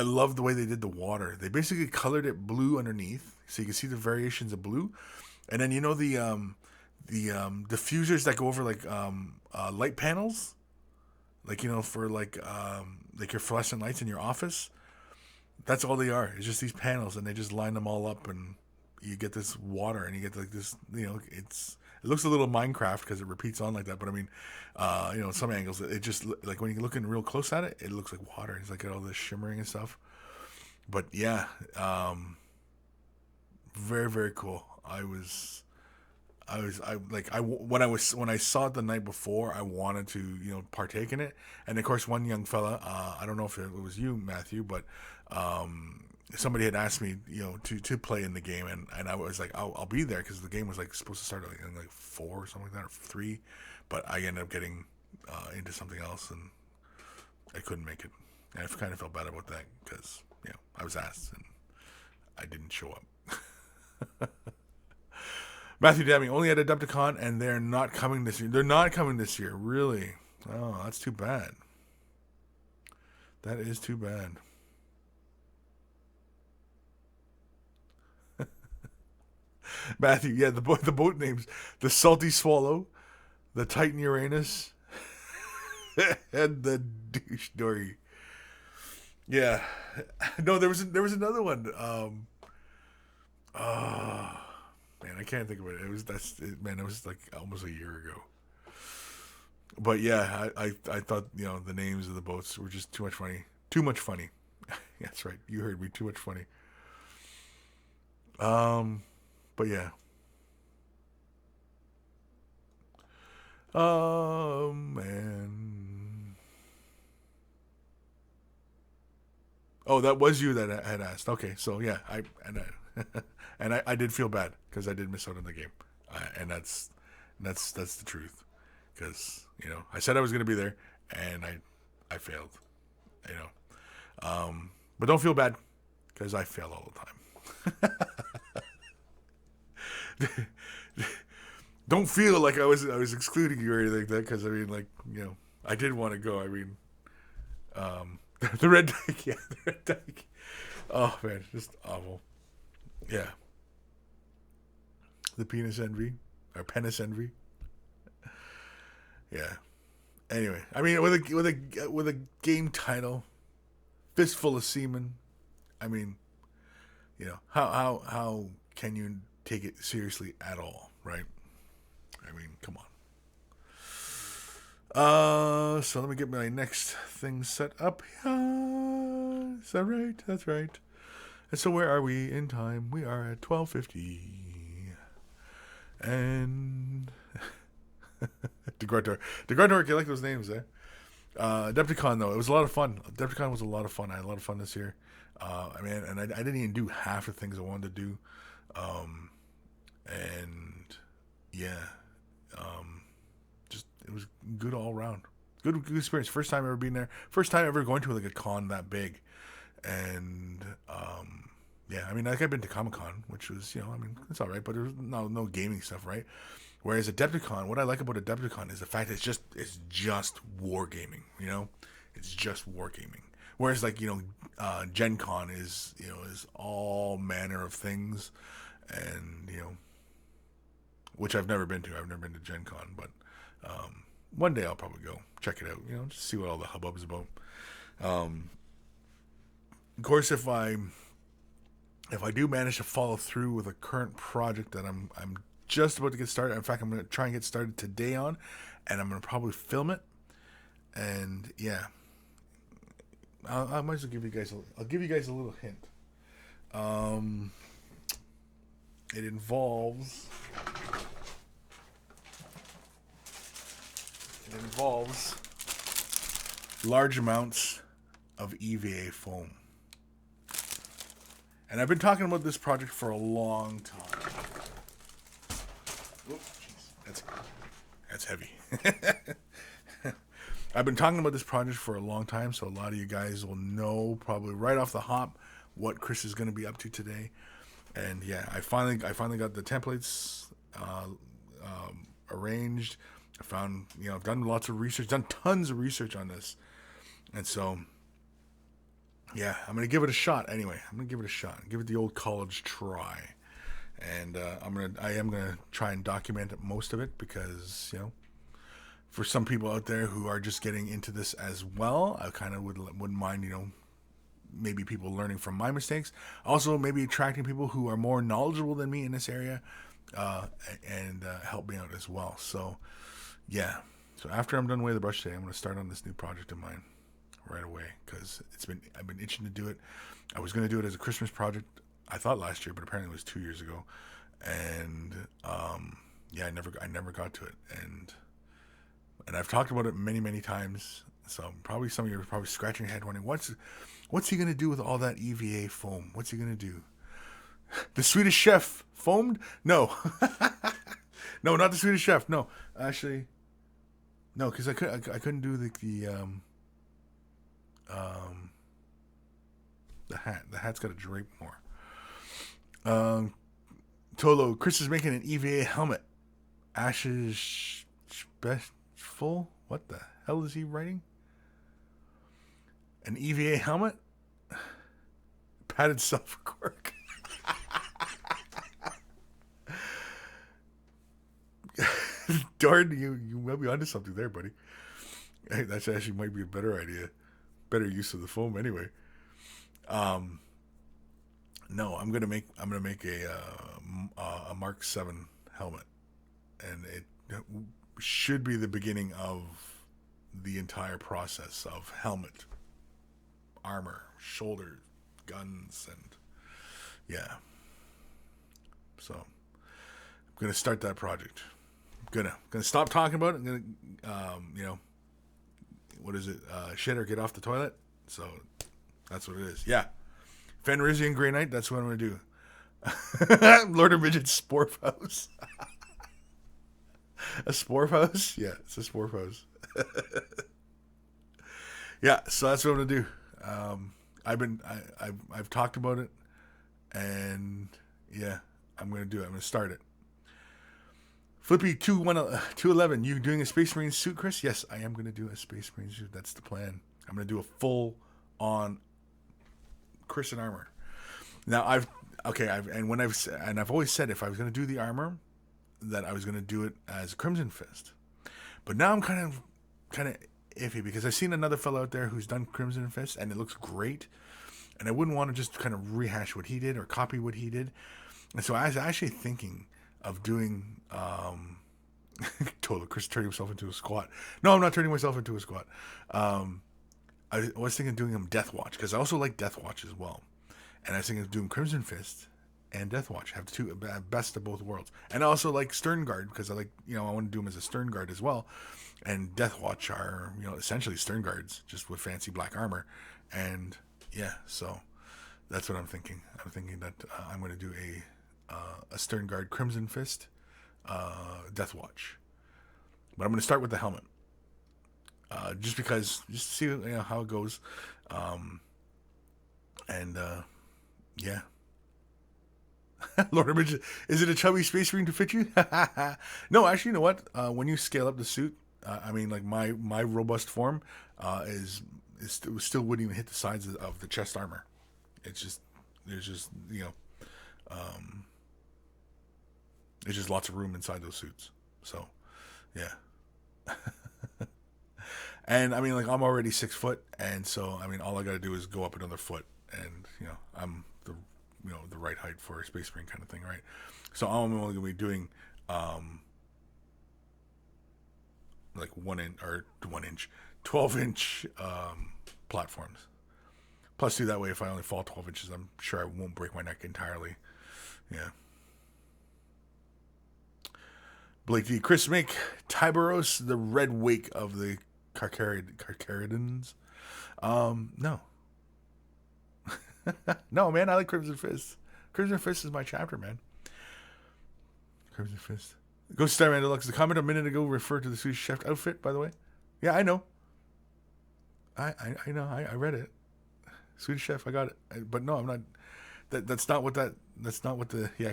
love the way they did the water. They basically colored it blue underneath so you can see the variations of blue. And then, the diffusers that go over like light panels, like, for like your fluorescent lights in your office. That's all they are. It's just these panels, and they just line them all up, and you get this water, and you get like this. It looks a little Minecraft because it repeats on like that. But I mean, some angles, it just like when you're looking real close at it, it looks like water. It's like all this shimmering and stuff. But yeah, very, very cool. When I saw it the night before, I wanted to partake in it, and of course one young fella, I don't know if it was you, Matthew, but somebody had asked me to play in the game, and I was like, I'll be there because the game was like supposed to start in like 4 or something like that, or 3, but I ended up getting into something else and I couldn't make it, and I kind of felt bad about that because I was asked and I didn't show up. Matthew Dammy, only at Adepticon, and they're not coming this year. They're not coming this year, really. Oh, that's too bad. That is too bad. Matthew, yeah, the boat names: the Salty Swallow, the Titan Uranus, and the Douche Dory. Yeah, no, there was another one. Man, I can't think of it. It was like almost a year ago. But yeah, I thought the names of the boats were just too much funny. Too much funny. That's right. You heard me. Too much funny. But yeah. Oh man. Oh, that was you that had asked. Okay, so yeah, I did feel bad because I did miss out on the game, and that's the truth. Because I said I was going to be there, and I failed. But don't feel bad because I fail all the time. Don't feel like I was excluding you or anything like that, because I mean, like, I did want to go. I mean, the red dyke, yeah, the red dyke. Oh man, just awful. Yeah. The penis envy, or penis envy. Yeah. Anyway, I mean, with a game title, Fistful of Semen. I mean, how can you take it seriously at all, right? I mean, come on. So let me get my next thing set up. Yeah, is that right? That's right. And so where are we in time? We are at 12:50. And DeGartor, you like those names, eh? Adepticon, though, it was a lot of fun. Adepticon was a lot of fun. I had a lot of fun this year. I mean, and I didn't even do half the things I wanted to do. And yeah, just it was good all around. good experience. First time ever being there. First time ever going to like a con that big, and yeah, I mean, like I've been to Comic-Con, which was, I mean, it's all right, but there's no gaming stuff, right? Whereas Adepticon, what I like about Adepticon is the fact that it's just wargaming, it's just wargaming. Whereas like Gen Con is is all manner of things, and which I've never been to. I've never been to Gen Con, but one day I'll probably go check it out. Just see what all the hubbub is about. Of course, if I do manage to follow through with a current project that I'm just about to get started. In fact, I'm going to try and get started today on, and I'm going to probably film it. And yeah, I might as well give you guys. I'll give you guys a little hint. It involves large amounts of EVA foam. And I've been talking about this project for a long time. Oops, jeez, that's heavy. I've been talking about this project for a long time, so a lot of you guys will know probably right off the hop what Kris is going to be up to today. And yeah, I finally got the templates arranged. I found, I've done lots of research, done tons of research on this, and so yeah, I'm gonna give it a shot. Anyway, I'm gonna give it a shot, give it the old college try, and I am gonna try and document most of it because for some people out there who are just getting into this as well, I kind of wouldn't mind maybe people learning from my mistakes. Also, maybe attracting people who are more knowledgeable than me in this area, and help me out as well. So, yeah. So after I'm done with the brush today, I'm going to start on this new project of mine right away because I've been itching to do it. I was going to do it as a Christmas project, I thought last year, but apparently it was 2 years ago. And yeah, I never got to it. And I've talked about it many times. So probably some of you are probably scratching your head wondering what's he going to do with all that EVA foam? What's he going to do? The Swedish Chef foamed? No. No, not the Swedish Chef. No, actually, no, because I couldn't do the hat. The hat's got to drape more. Tolo, Kris is making an EVA helmet. Ashes full. What the hell is he writing? An EVA helmet? Padded sulfur cork. Darn, you might be onto something there, buddy. Hey, that actually might be a better idea. Better use of the foam anyway. No, I'm gonna make a Mark 7 helmet, and it should be the beginning of the entire process of helmet, armor, shoulders, guns, and yeah. So I'm gonna start that project. I'm gonna stop talking about it. I'm gonna, what is it? Shit or get off the toilet. So that's what it is. Yeah, Fenrisian Grey Knight. That's what I'm gonna do. Lord of Midget's Spwarf House. A Spwarf House? Yeah, it's a Spwarf House. Yeah, so that's what I'm gonna do. I've talked about it, and yeah, I'm gonna do it. I'm gonna start it. Flippy 211, you doing a Space Marine suit, Kris? Yes, I am gonna do a Space Marine suit. That's the plan. I'm gonna do a full on Kris in armor. Now I've always said if I was gonna do the armor, that I was gonna do it as Crimson Fist. But now I'm kind of iffy because I've seen another fellow out there who's done Crimson Fist and it looks great, and I wouldn't want to just kind of rehash what he did or copy what he did. And so I was actually thinking of doing total Kris turning himself into a squat. No, I'm not turning myself into a squat. I was thinking of doing him Death Watch because I also like Death Watch as well. And I was thinking of doing Crimson Fist and Death Watch, have the two best of both worlds. And I also like Stern Guard because I like, I want to do him as a Stern Guard as well. And Death Watch are, essentially Stern Guards just with fancy black armor. And yeah, so that's what I'm thinking. I'm thinking that I'm going to do a Stern Guard Crimson Fist Death Watch. But I'm going to start with the helmet. just because, just to see how it goes. And yeah. Lord of Midget, is it a chubby space marine to fit you? No, actually, you know what? When you scale up the suit, I mean, like my robust form still wouldn't even hit the sides of the chest armor. It's just there's just there's just lots of room inside those suits. So yeah. And I mean, like, I'm already 6 foot, and so I mean, all I got to do is go up another foot, and I'm the right height for a space marine kind of thing, right? So I'm only gonna be doing like 12 inch platforms. Plus, that way, if I only fall 12 inches, I'm sure I won't break my neck entirely. Yeah. Blake D. Kris, make Tiberos the red wake of the Carcharodons. No. No, man, I like Crimson Fist. Crimson Fist is my chapter, man. Crimson Fist. Ghost Starman Deluxe. The comment a minute ago referred to the Swedish chef outfit, by the way. Yeah, I know. I know. I read it. Swedish chef, I got it. But no, I'm not. That's not what the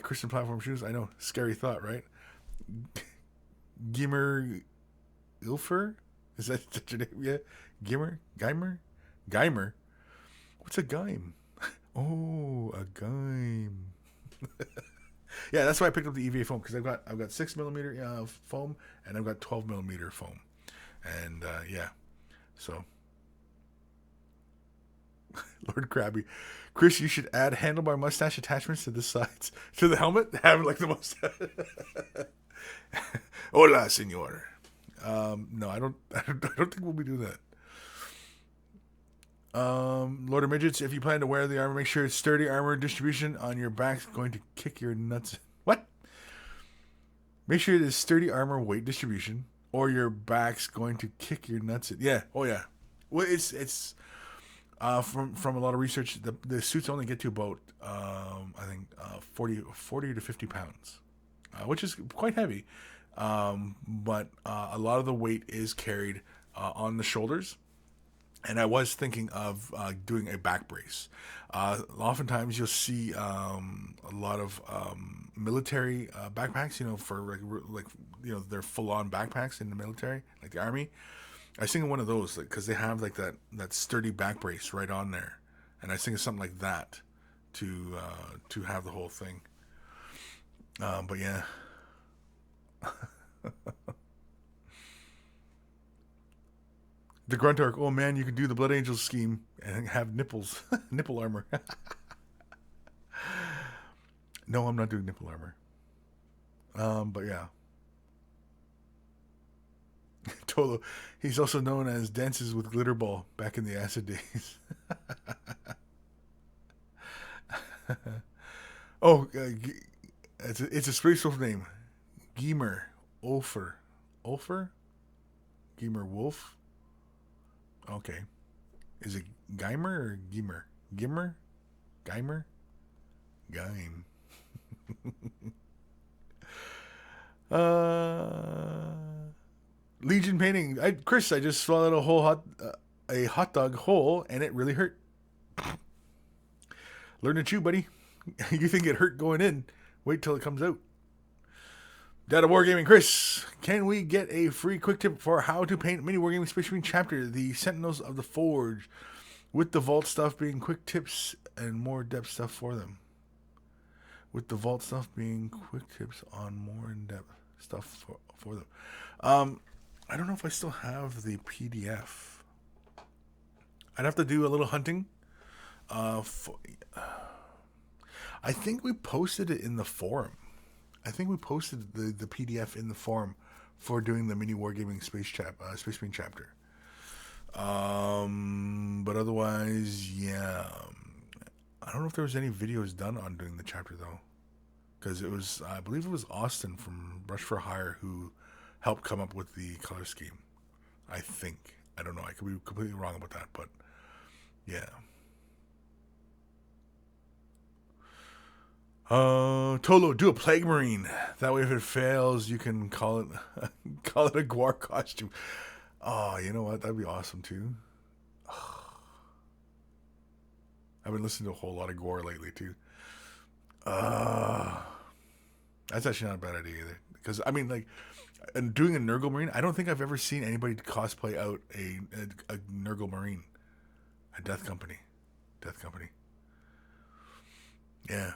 Christian platform shoes. I know. Scary thought, right? Gimmer Ilfer? Is that your name? Yeah. Geimer? What's a Geim? Oh, a Geim. Yeah, that's why I picked up the EVA foam, because I've got 6mm foam, and I've got 12mm foam, and yeah, so Lord Krabby, Kris, you should add handlebar mustache attachments to the sides to the helmet. Have like the mustache. Hola, senor. No, I don't think we'll be doing that. Lord of Midgets, if you plan to wear the armor, make sure it's sturdy armor distribution on your back's going to kick your nuts. What? Make sure it is sturdy armor weight distribution, or your back's going to kick your nuts. Yeah. Oh yeah. Well, it's from a lot of research, the suits only get to about I think 40 to 50 pounds, which is quite heavy. But a lot of the weight is carried on the shoulders. And I was thinking of doing a back brace. Oftentimes you'll see a lot of military backpacks, for like they're full-on backpacks in the military, like the army. I was thinking one of those, because they have like that sturdy back brace right on there, and I was thinking something like that to have the whole thing. But yeah. The Gruntark, oh man, you can do the Blood Angels scheme and have nipples, nipple armor. No, I'm not doing nipple armor. But yeah. Tolo, he's also known as Dances with Glitterball back in the acid days. Oh, it's a space wolf name. Geimer, Ulfer? Geimer Wolf? Okay. Is it Geimer or Gimmer? Gimmer? Geimer? Geim. Legion painting. Kris, I just swallowed a hot dog whole, and it really hurt. Learn to chew, buddy. You think it hurt going in? Wait till it comes out. Data Wargaming, Kris, can we get a free quick tip for how to paint mini Wargaming Space Marine chapter, the Sentinels of the Forge, with the vault stuff being quick tips and more depth stuff for them? With the vault stuff being quick tips on more in-depth stuff for them. I don't know if I still have the PDF. I'd have to do a little hunting. I think we posted it in the forum. I think we posted the PDF in the forum for doing the mini Wargaming Space Marine chapter. But otherwise, yeah. I don't know if there was any videos done on doing the chapter though, because I believe it was Austin from Rush for Hire who helped come up with the color scheme. I think. I don't know. I could be completely wrong about that, but yeah. Tolo, do a Plague Marine. That way, if it fails, you can call it a Gwar costume. Oh, you know what? That'd be awesome too. I've been listening to a whole lot of gore lately too. Uh, that's actually not a bad idea either. Because I mean, like, and doing a Nurgle Marine, I don't think I've ever seen anybody cosplay out a Nurgle Marine, a Death Company, Death Company. Yeah.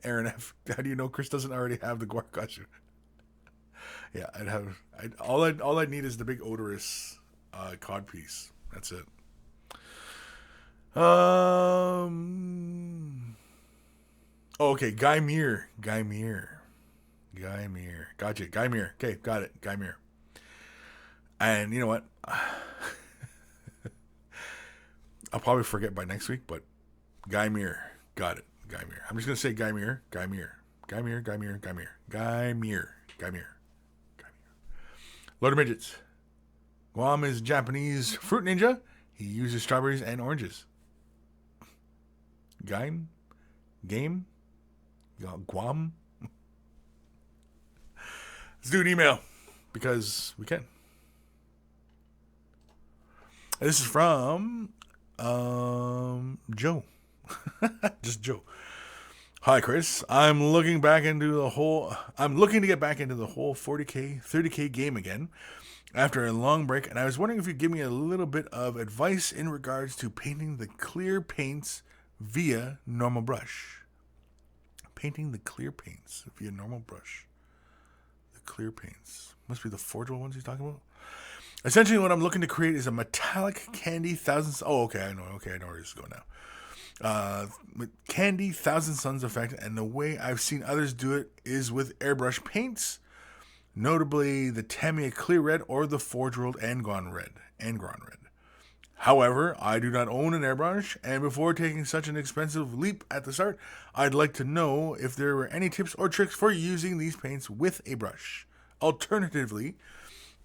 Aaron F. How do you know Kris doesn't already have the Guar costume? Yeah, I'd have. All I need is the big odorous cod piece. That's it. Oh, okay, Guy Muir. Guy Muir. Guy Muir. Gotcha. Guy Muir. Okay, got it. Guy Muir. And you know what? I'll probably forget by next week, but Guy Muir. Got it. Guy Muir. I'm just gonna say Guy Muir. Guy Muir. Guy Muir. Guy Muir. Guy Muir. Guy Muir. Guy Muir. Guy Muir. Lord of Midgets. Guam is Japanese fruit ninja. He uses strawberries and oranges. Game? Game? Guam? Let's do an email because we can. This is from Joe. Just Joe. Hi Kris. I'm looking to get back into the whole 40K, 30K game again after a long break, and I was wondering if you'd give me a little bit of advice in regards to painting the clear paints via normal brush. Painting the clear paints via normal brush. The clear paints. Must be the Forge World ones he's talking about. Essentially, what I'm looking to create is a metallic candy thousands. Oh, okay, I know. Okay, I know where this is going now. Candy Thousand Suns effect, and the way I've seen others do it is with airbrush paints, notably the Tamiya Clear Red or the Forge World Angron Red. However, I do not own an airbrush, and before taking such an expensive leap at the start, I'd like to know if there were any tips or tricks for using these paints with a brush. Alternatively,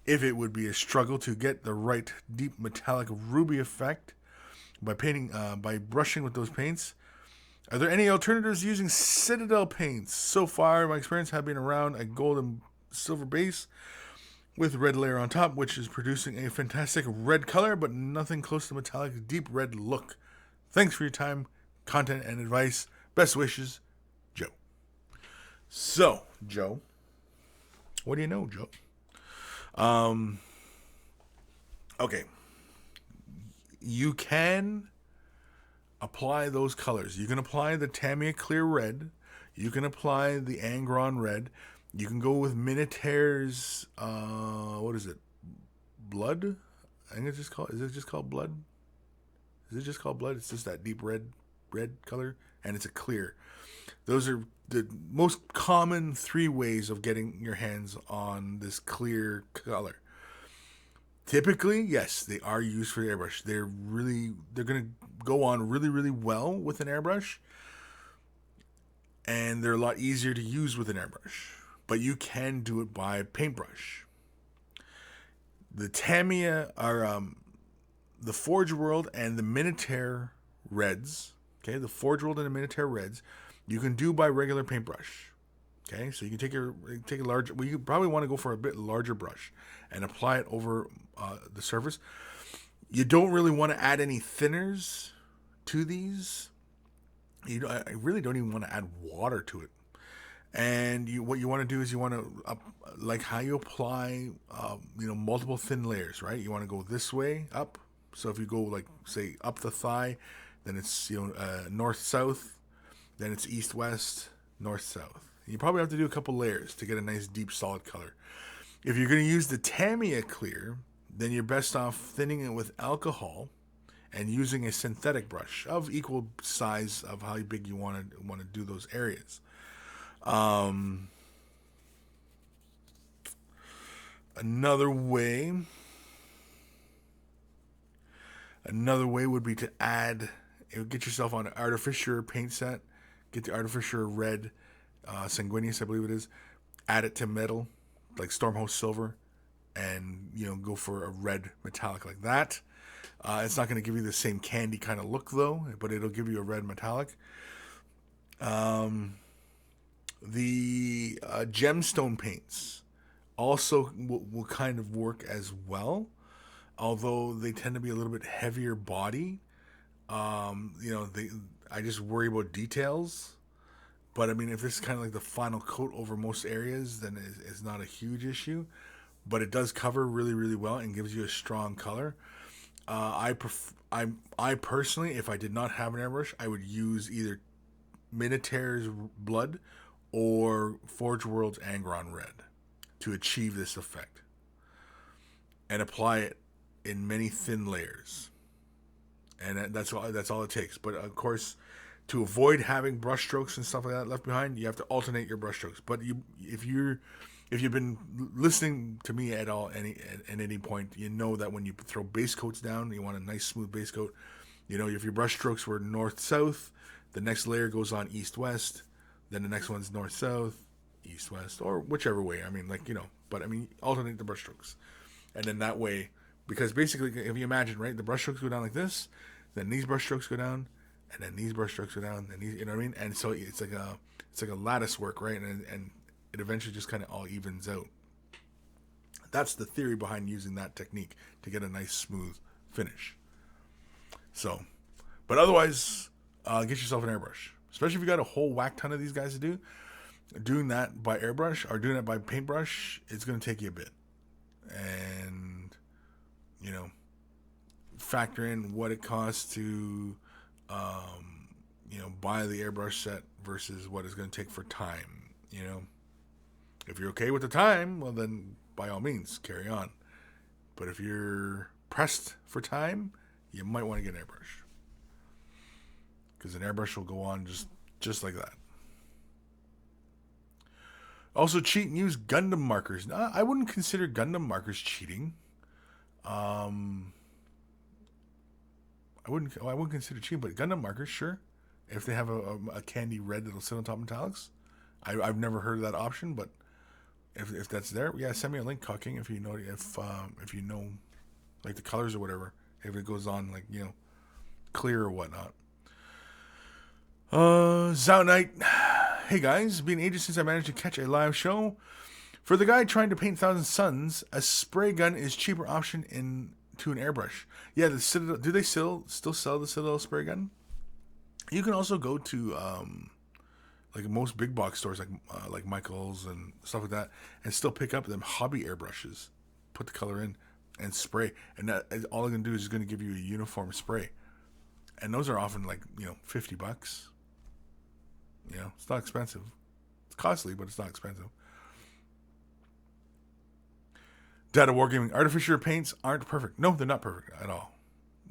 if it would be a struggle to get the right deep metallic ruby effect by brushing with those paints. Are there any alternatives using Citadel paints? So far, my experience have been around a gold and silver base with red layer on top, which is producing a fantastic red color, but nothing close to metallic deep red look. Thanks for your time, content, and advice. Best wishes, Joe. So, Joe, what do you know, Joe? Okay. You can apply those colors. You can apply the Tamiya Clear Red. You can apply the Angron Red. You can go with Minotaur's, what is it? Blood? I think it's just called, is it just called Blood? Is it just called Blood? It's just that deep red color, and it's a clear. Those are the most common 3 ways of getting your hands on this clear color. Typically, yes, they are used for airbrush. They're going to go on really, really well with an airbrush, and they're a lot easier to use with an airbrush. But you can do it by paintbrush. The Tamiya are the Forge World and the Minotaur Reds. Okay, the Forge World and the Minotaur Reds, you can do by regular paintbrush. Okay, so you can take a large. Well, you probably want to go for a bit larger brush and apply it over the surface. You don't really want to add any thinners to these. I really don't even want to add water to it. And what you want to do is you want to like how you apply multiple thin layers, right? You want to go this way up. So if you go like say up the thigh, then it's north south, then it's east west, north south. You probably have to do a couple layers to get a nice deep solid color. If you're going to use the Tamiya Clear, then you're best off thinning it with alcohol and using a synthetic brush of equal size of how big you want to do those areas. Another way would be to get yourself on an Artificer paint set. Get the Artificer Red Sanguinius, I believe it is. Add it to metal, like Stormhost Silver, and go for a red metallic like that. It's not going to give you the same candy kind of look though, but it'll give you a red metallic. The gemstone paints also will kind of work as well, although they tend to be a little bit heavier body. I just worry about details. But I mean, if this is kind of like the final coat over most areas, then it's not a huge issue. But it does cover really, really well and gives you a strong color. I personally, if I did not have an airbrush, I would use either Minotaur's Blood or Forge World's Angron Red to achieve this effect, and apply it in many thin layers. And that's all it takes. But of course, to avoid having brush strokes and stuff like that left behind, you have to alternate your brush strokes. But if you've been listening to me at any point, you know that when you throw base coats down, you want a nice smooth base coat. If your brush strokes were north south, the next layer goes on east west, then the next one's north south, east west, or whichever way. I mean, but I mean, alternate the brush strokes, and then that way, because basically, if you imagine, right, the brush strokes go down like this, then these brush strokes go down, and then these brush strokes go down, and these, you know what I mean? And so it's like a lattice work, right? And it eventually just kind of all evens out. That's the theory behind using that technique to get a nice smooth finish. So, but otherwise, get yourself an airbrush. Especially if you got a whole whack ton of these guys to do. Doing that by airbrush or doing it by paintbrush, it's going to take you a bit. And, factor in what it costs to, buy the airbrush set versus what it's going to take for time, If you're okay with the time, well then, by all means, carry on. But if you're pressed for time, you might want to get an airbrush. Because an airbrush will go on just like that. Also, cheat and use Gundam markers. I wouldn't consider Gundam markers cheating. I wouldn't consider cheating, but Gundam markers, sure. If they have a candy red that'll sit on top of metallics. I've never heard of that option, but if that's there, yeah, send me a link, Cocking, if you know like the colors or whatever. If it goes on clear or whatnot. Zao Knight. Hey guys, been ages since I managed to catch a live show. For the guy trying to paint Thousand Suns, a spray gun is cheaper option to an airbrush. Yeah, the Citadel. Do they still sell the Citadel spray gun? You can also go to like most big box stores like Michael's and stuff like that, and still pick up them hobby airbrushes. Put the color in and spray, and that all they're gonna do is going to give you a uniform spray, and those are often like $50. It's not expensive. It's costly, but it's not expensive. Data Wargaming. Artificial paints aren't perfect. No, they're not perfect at all.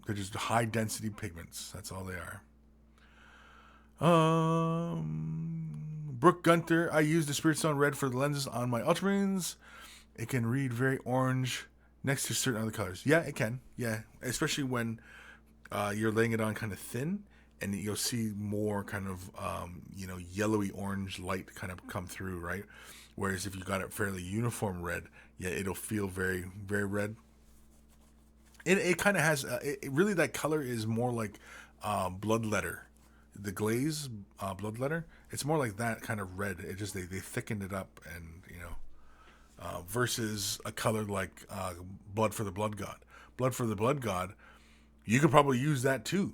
They're just high density pigments. That's all they are. Brooke Gunter. I use the Spirit Stone Red for the lenses on my Ultramarines. It can read very orange next to certain other colors. Yeah, it can. Yeah, especially when you're laying it on kind of thin, and you'll see more kind of yellowy orange light kind of come through, right? Whereas if you got it fairly uniform red, yeah, it'll feel very, very red. It kind of has really, that color is more like bloodletter. The glaze bloodletter, it's more like that kind of red. It just they thickened it up, and versus a color like Blood for the Blood God. Blood for the Blood God, you could probably use that too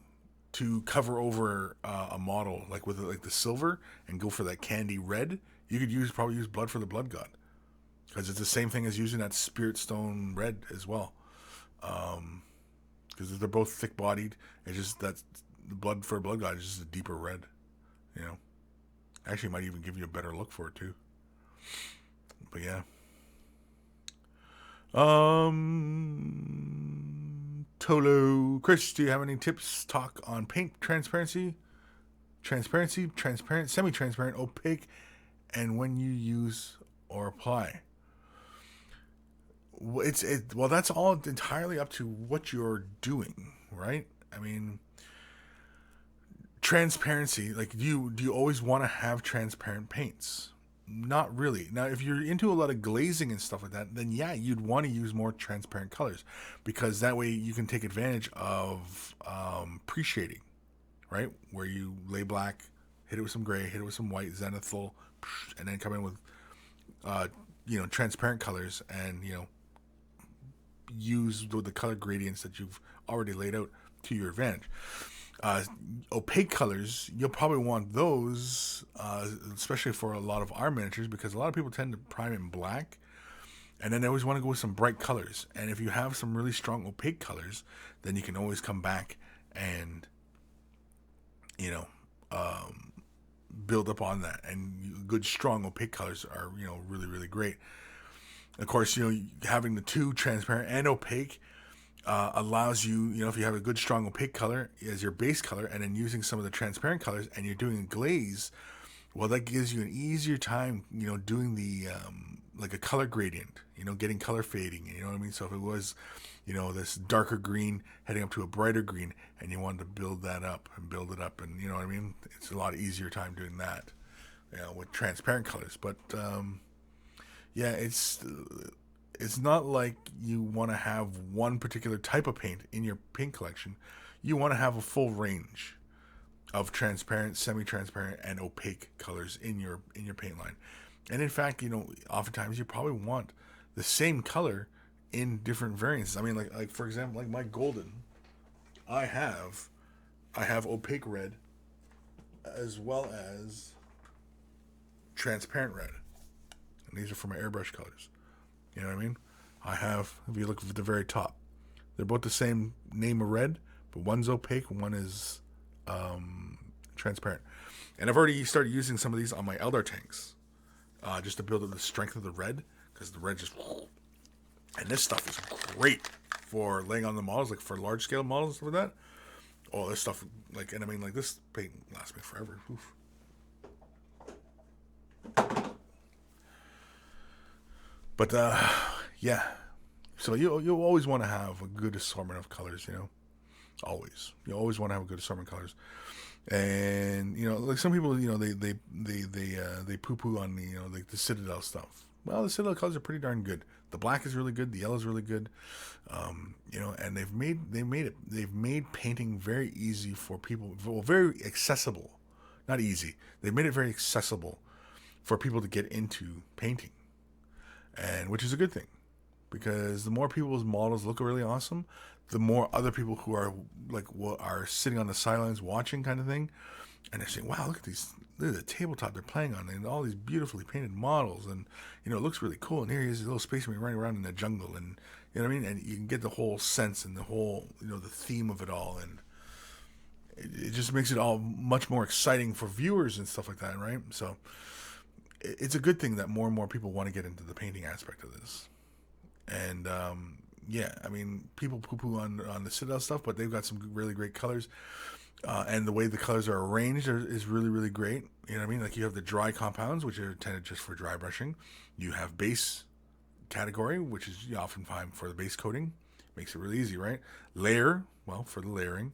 to cover over a model like with like the silver and go for that candy red. You could probably use Blood for the Blood God, because it's the same thing as using that Spirit Stone Red as well. Because they're both thick bodied. It's just that the Blood for a Blood God is just a deeper red. Actually, it might even give you a better look for it too. But yeah. Tolo. Kris, do you have any tips? Talk on paint transparency, transparent, semi-transparent, opaque, and when you use or apply. Well, that's all entirely up to what you're doing, right? I mean, transparency, like, do you always want to have transparent paints? Not really. Now, if you're into a lot of glazing and stuff like that, then yeah, you'd want to use more transparent colors, because that way you can take advantage of pre-shading, right? Where you lay black, hit it with some gray, hit it with some white, zenithal, and then come in with transparent colors and use the color gradients that you've already laid out to your advantage. Opaque colors, you'll probably want those, especially for a lot of our miniatures, because a lot of people tend to prime in black, and then they always want to go with some bright colors. And if you have some really strong opaque colors, then you can always come back and build up on that. And good strong opaque colors are really really great. Of course, having the two, transparent and opaque, allows you, if you have a good strong opaque color as your base color, and then using some of the transparent colors, and you're doing a glaze, well, that gives you an easier time, doing the like a color gradient, getting color fading. You know what I mean? So if it was, this darker green heading up to a brighter green, and you wanted to build that up and build it up, and you know what I mean? It's a lot easier time doing that, with transparent colors. But yeah, it's not like you want to have one particular type of paint in your paint collection. You want to have a full range of transparent, semi-transparent, and opaque colors in your paint line. And in fact, oftentimes you probably want the same color in different variants. I mean, like for example, like my golden, I have opaque red as well as transparent red. And these are for my airbrush colors. You know what I mean? I have, if you look at the very top, they're both the same name of red, but one's opaque, one is transparent. And I've already started using some of these on my Eldar tanks, just to build up the strength of the red, because the red just... And this stuff is great for laying on the models, like for large scale models and stuff like that. Oh, this stuff, and I mean, this paint lasts me forever. Oof. But yeah, so you always want to have a good assortment of colors, always. You always want to have a good assortment of colors, and like some people, they poo poo on the Citadel stuff. Well, the Citadel colors are pretty darn good. The black is really good. The yellow is really good. And they've made painting very easy for people. Well, very accessible, not easy. They've made it very accessible for people to get into painting. And which is a good thing, because the more people's models look really awesome, the more other people who are are sitting on the sidelines watching, kind of thing, and they're saying, "Wow, look at the tabletop they're playing on, and all these beautifully painted models, and it looks really cool. And here he is, a little space marine running around in the jungle, and you know what I mean. And you can get the whole sense and the whole the theme of it all, and it just makes it all much more exciting for viewers and stuff like that, right? So it's a good thing that more and more people want to get into the painting aspect of this. And yeah, I mean, people poo-poo on the Citadel stuff, but they've got some really great colors. And the way the colors are arranged is really, really great. You know what I mean? Like you have the dry compounds, which are intended just for dry brushing. You have base category, which is often fine for the base coating. Makes it really easy, right? Layer, well, for the layering.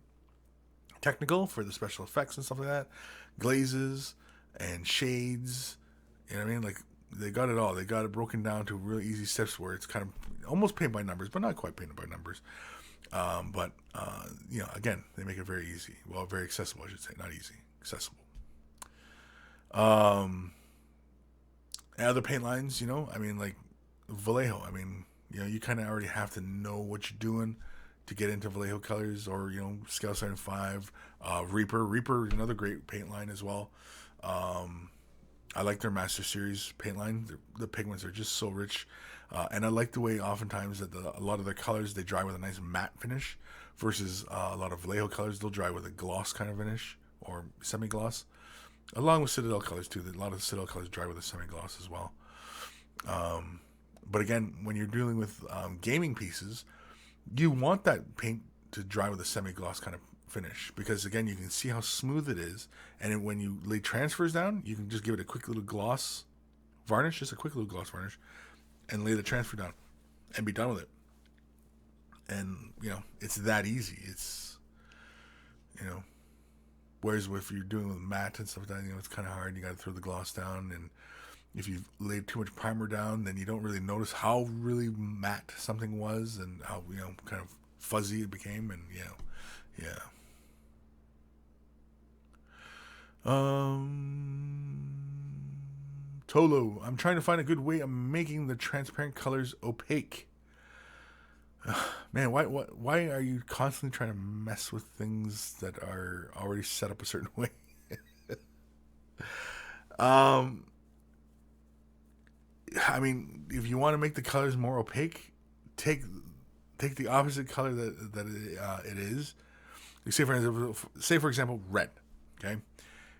Technical, for the special effects and stuff like that. Glazes and shades. You know what I mean? Like, they got it all. They got it broken down to really easy steps where it's kind of almost paint by numbers, but not quite painted by numbers. But again, they make it very easy. Well, very accessible, I should say. Not easy. Accessible. And other paint lines, I mean, like Vallejo. I mean, you kind of already have to know what you're doing to get into Vallejo colors, or, Scale 75. Reaper, another great paint line as well. I like their Master Series paint line. The pigments are just so rich. And I like the way oftentimes that a lot of their colors, they dry with a nice matte finish, versus a lot of Vallejo colors, they'll dry with a gloss kind of finish, or semi-gloss. Along with Citadel colors too. A lot of the Citadel colors dry with a semi-gloss as well. But again, when you're dealing with gaming pieces, you want that paint to dry with a semi-gloss kind of finish, because again, you can see how smooth it is, and when you lay transfers down, you can just give it a quick little gloss varnish, just a quick little gloss varnish, and lay the transfer down and be done with it. And it's that easy. It's whereas if you're doing with matte and stuff like that, it's kind of hard. You got to throw the gloss down, and if you've laid too much primer down, then you don't really notice how really matte something was, and how kind of fuzzy it became. And yeah. Tolo, I'm trying to find a good way of making the transparent colors opaque. Man, why are you constantly trying to mess with things that are already set up a certain way? I mean, if you want to make the colors more opaque, take the opposite color that it is. You say for example, red. Okay,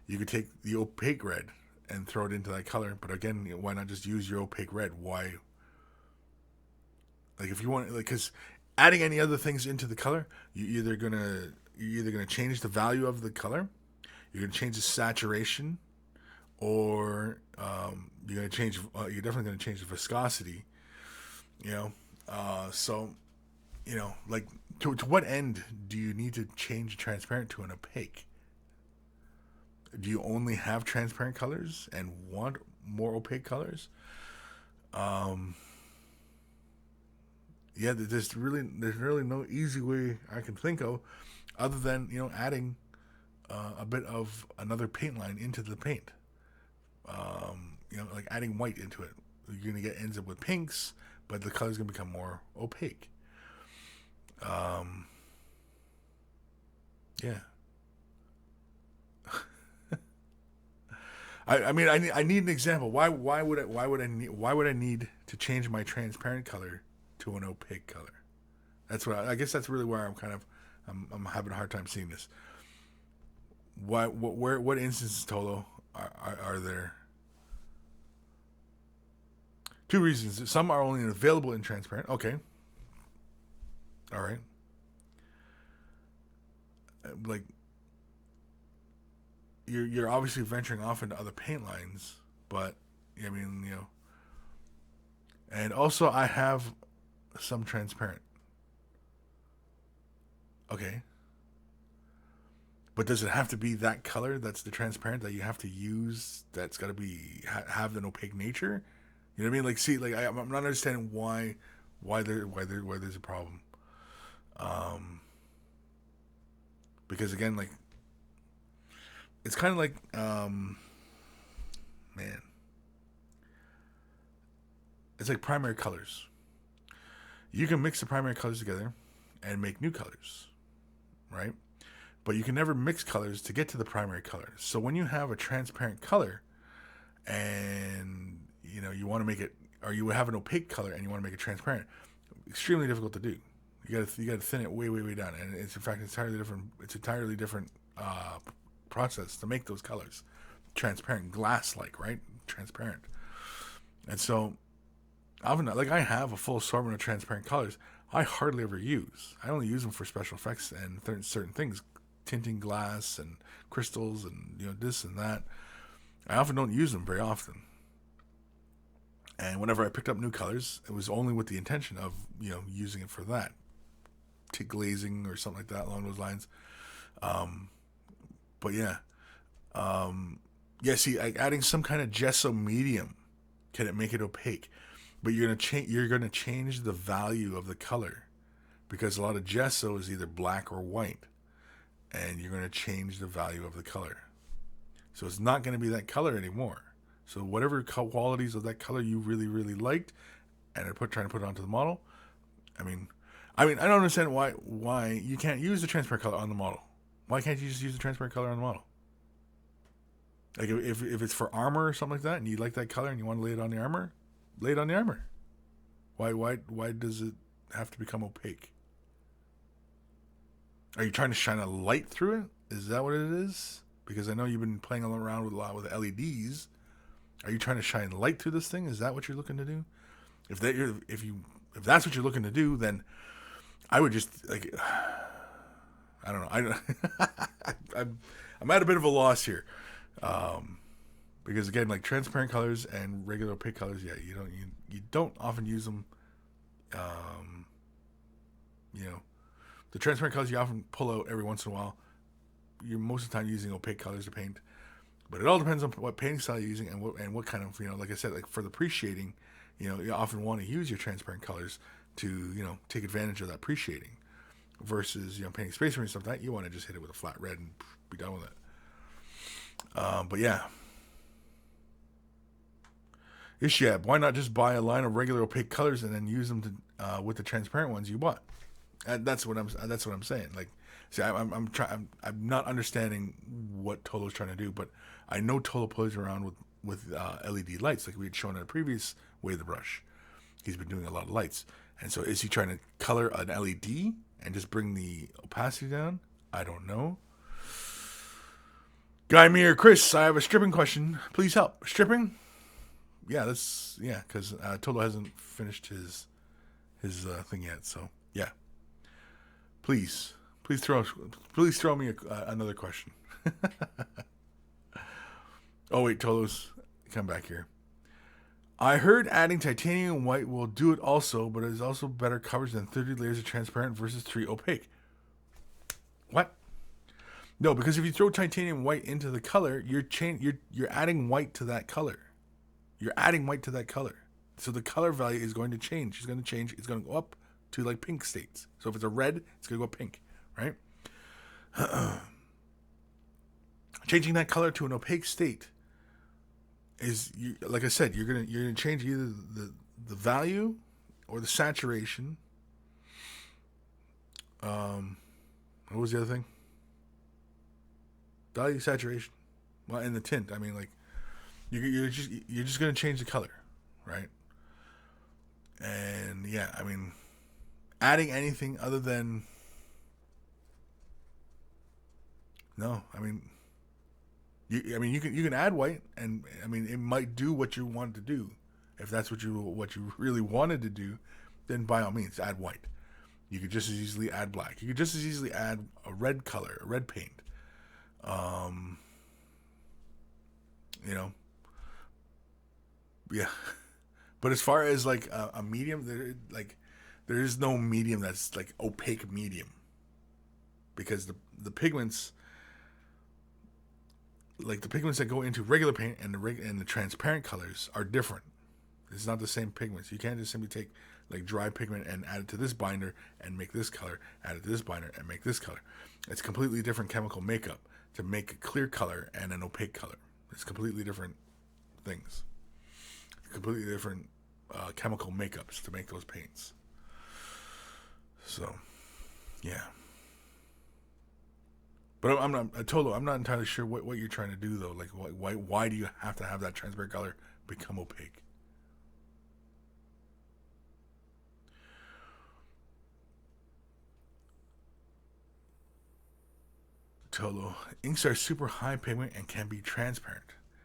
you could take the opaque red and throw it into that color. But again, why not just use your opaque red? Why? Like, if you want, like, because adding any other things into the color, you're either gonna change the value of the color, you're gonna change the saturation, or you're definitely gonna change the viscosity. So like, to what end do you need to change transparent to an opaque? Do you only have transparent colors and want more opaque colors? Yeah, there's really no easy way I can think of, other than adding a bit of another paint line into the paint. Like adding white into it. You're gonna ends up with pinks, but the color's gonna become more opaque. Yeah. I mean, I need an example. Why would I need to change my transparent color to an opaque color? That's what I guess that's really where I'm having a hard time seeing this. What instances, Tolo, are there? Two reasons. Some are only available in transparent. Okay. All right. Like, you're obviously venturing off into other paint lines, but I mean, and also I have some transparent. Okay. But does it have to be that color that's the transparent that you have to use? That's got to be have an opaque nature. You know what I mean? Like, see, like I'm not understanding why there's a problem. Because again, like, it's kind of like, man, it's like primary colors. You can mix the primary colors together and make new colors, right? But you can never mix colors to get to the primary color. So when you have a transparent color and you want to make it, or you have an opaque color and you want to make it transparent, extremely difficult to do. You gotta thin it way down, and it's in fact entirely different. It's entirely different process to make those colors transparent, glass-like, right? Transparent. And so, often, like, I have a full assortment of transparent colors. I hardly ever use. I only use them for special effects and certain things, tinting glass and crystals and this and that. I often don't use them very often. And whenever I picked up new colors, it was only with the intention of using it for that, to glazing or something like that along those lines. But yeah, see, like, adding some kind of gesso medium, can it make it opaque? But you're gonna change the value of the color, because a lot of gesso is either black or white, and you're gonna change the value of the color. So it's not gonna be that color anymore. So whatever qualities of that color you really liked, and are trying to put it onto the model. I mean, I don't understand why you can't use the transparent color on the model. Why can't you just use the transparent color on the model? Like, if it's for armor or something like that, and you like that color and you want to lay it on the armor, lay it on the armor. Why does it have to become opaque? Are you trying to shine a light through it? Is that what it is? Because I know you've been playing around with a lot with LEDs. Are you trying to shine light through this thing? Is that what you're looking to do? If that's what you're looking to do, then I would just, like, I don't know. I'm at a bit of a loss here, because again, like, transparent colors and regular opaque colors, yeah, you don't often use them. The transparent colors you often pull out every once in a while. You're most of the time using opaque colors to paint, but it all depends on what painting style you're using and what kind of, like I said, like, for the pre-shading, you often want to use your transparent colors to take advantage of that pre-shading. Versus painting space marine stuff, that you want to just hit it with a flat red and be done with it. But yeah, Ishab, why not just buy a line of regular opaque colors and then use them to with the transparent ones you bought? That's what I'm saying. Like, see, I'm not understanding what Tolo's trying to do, but I know Tolo plays around with LED lights, like we had shown in a previous way of the brush. He's been doing a lot of lights, and so is he trying to color an LED and just bring the opacity down? I don't know. Guy Mir, Kris, I have a stripping question. Please help. Stripping? Yeah, because Tolo hasn't finished his thing yet. So yeah, please throw me another question. Oh wait, Tolo's come back here. I heard adding titanium white will do it also, but it is also better coverage than 30 layers of transparent versus 3 opaque. What? No, because if you throw titanium white into the color, you're adding white to that color. You're adding white to that color. So the color value is going to change. It's going to change. It's going to go up to like pink states. So if it's a red, it's going to go pink, right? Changing that color to an opaque state is, like I said, you're gonna change either the value or the saturation. What was the other thing? Value, saturation. Well, and the tint. I mean, like you're just gonna change the color, right? And yeah, I mean, adding anything other than no, I mean. You can add white, and I mean it might do what you want to do. If that's what you really wanted to do, then by all means add white. You could just as easily add black. You could just as easily add a red color, a red paint. Yeah. But as far as like a medium, there is no medium that's like opaque medium, because the pigments. Like the pigments that go into regular paint and the transparent colors are different. It's not the same pigments. You can't just simply take like dry pigment and add it to this binder and make this color, add it to this binder and make this color. It's completely different chemical makeup to make a clear color and an opaque color. It's completely different things. Completely different chemical makeups to make those paints. So, yeah. But I'm not entirely sure what you're trying to do though. Like why do you have to have that transparent color become opaque? Tolo, inks are super high pigment and can be transparent.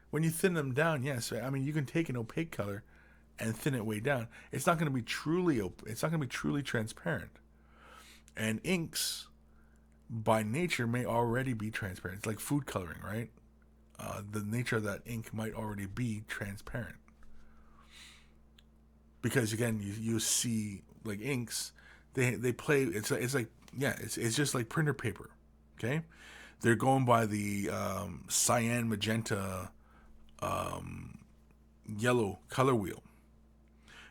When you thin them down, yes. I mean, you can take an opaque color and thin it way down. It's not going to be truly transparent. And inks, by nature, may already be transparent. It's like food coloring, right? The nature of that ink might already be transparent. Because again, you see like inks, they play. It's like it's just like printer paper. Okay, they're going by the cyan, magenta, yellow color wheel,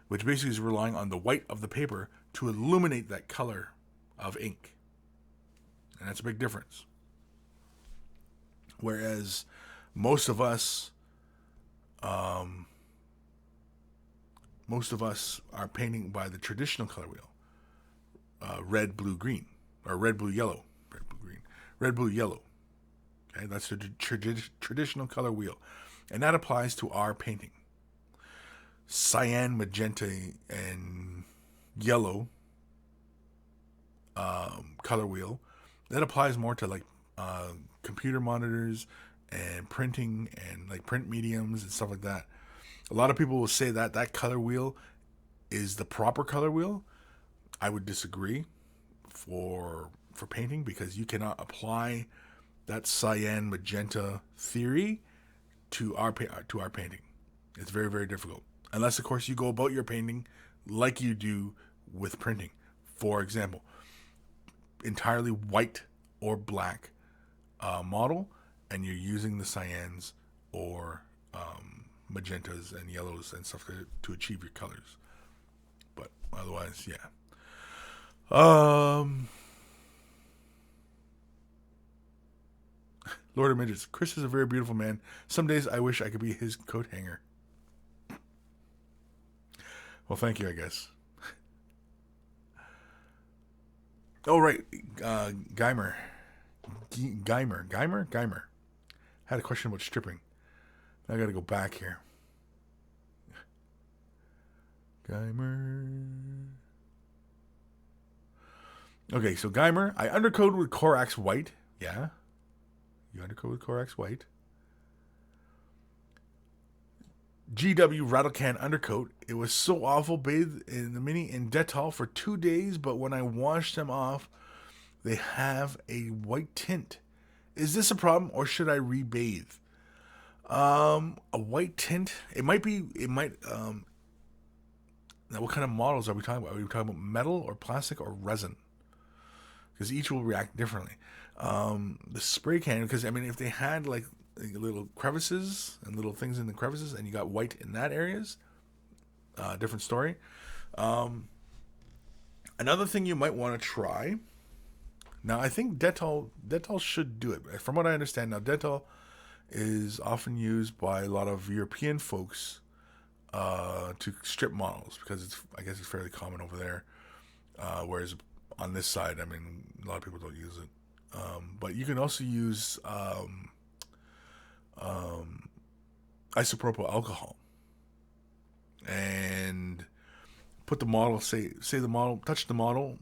which basically is relying on the white of the paper to illuminate that color of ink. And that's a big difference. Whereas most of us are painting by the traditional color wheel. Red, blue, green. Or red, blue, yellow. Red, blue, green. Red, blue, yellow. Okay, that's the traditional color wheel. And that applies to our painting. Cyan, magenta, and yellow color wheel, that applies more to like computer monitors and printing and like print mediums and stuff like that. A lot of people will say that that color wheel is the proper color wheel. I would disagree for painting, because you cannot apply that cyan magenta theory to our painting. It's very, very difficult. Unless, of course, you go about your painting like you do with printing. For example, entirely white or black model, and you're using the cyans or magentas and yellows and stuff to achieve your colors. But otherwise, yeah. Lord of Midgets, Kris is a very beautiful man. Some days I wish I could be his coat hanger. Well, thank you, I guess. Oh, right. Geimer. Geimer. Had a question about stripping. I got to go back here. Geimer. Okay, so Geimer. I undercoat with Corax White. Yeah. You undercoat with Corax White. GW Rattlecan undercoat. It was so awful. Bathed in the mini in Dettol for 2 days, but when I washed them off, they have a white tint. Is this a problem, or should I rebathe? A white tint. It might be. It might. Now, what kind of models are we talking about? Are we talking about metal or plastic or resin? Because each will react differently. The spray can. Because I mean, if they had like little crevices and little things in the crevices, and you got white in that areas, different story. Another thing you might want to try. Now, I think Dettol should do it. From what I understand, now Dettol is often used by a lot of European folks to strip models because I guess it's fairly common over there. Whereas on this side, I mean, a lot of people don't use it. But you can also use isopropyl alcohol and put the model, say the model, touch the model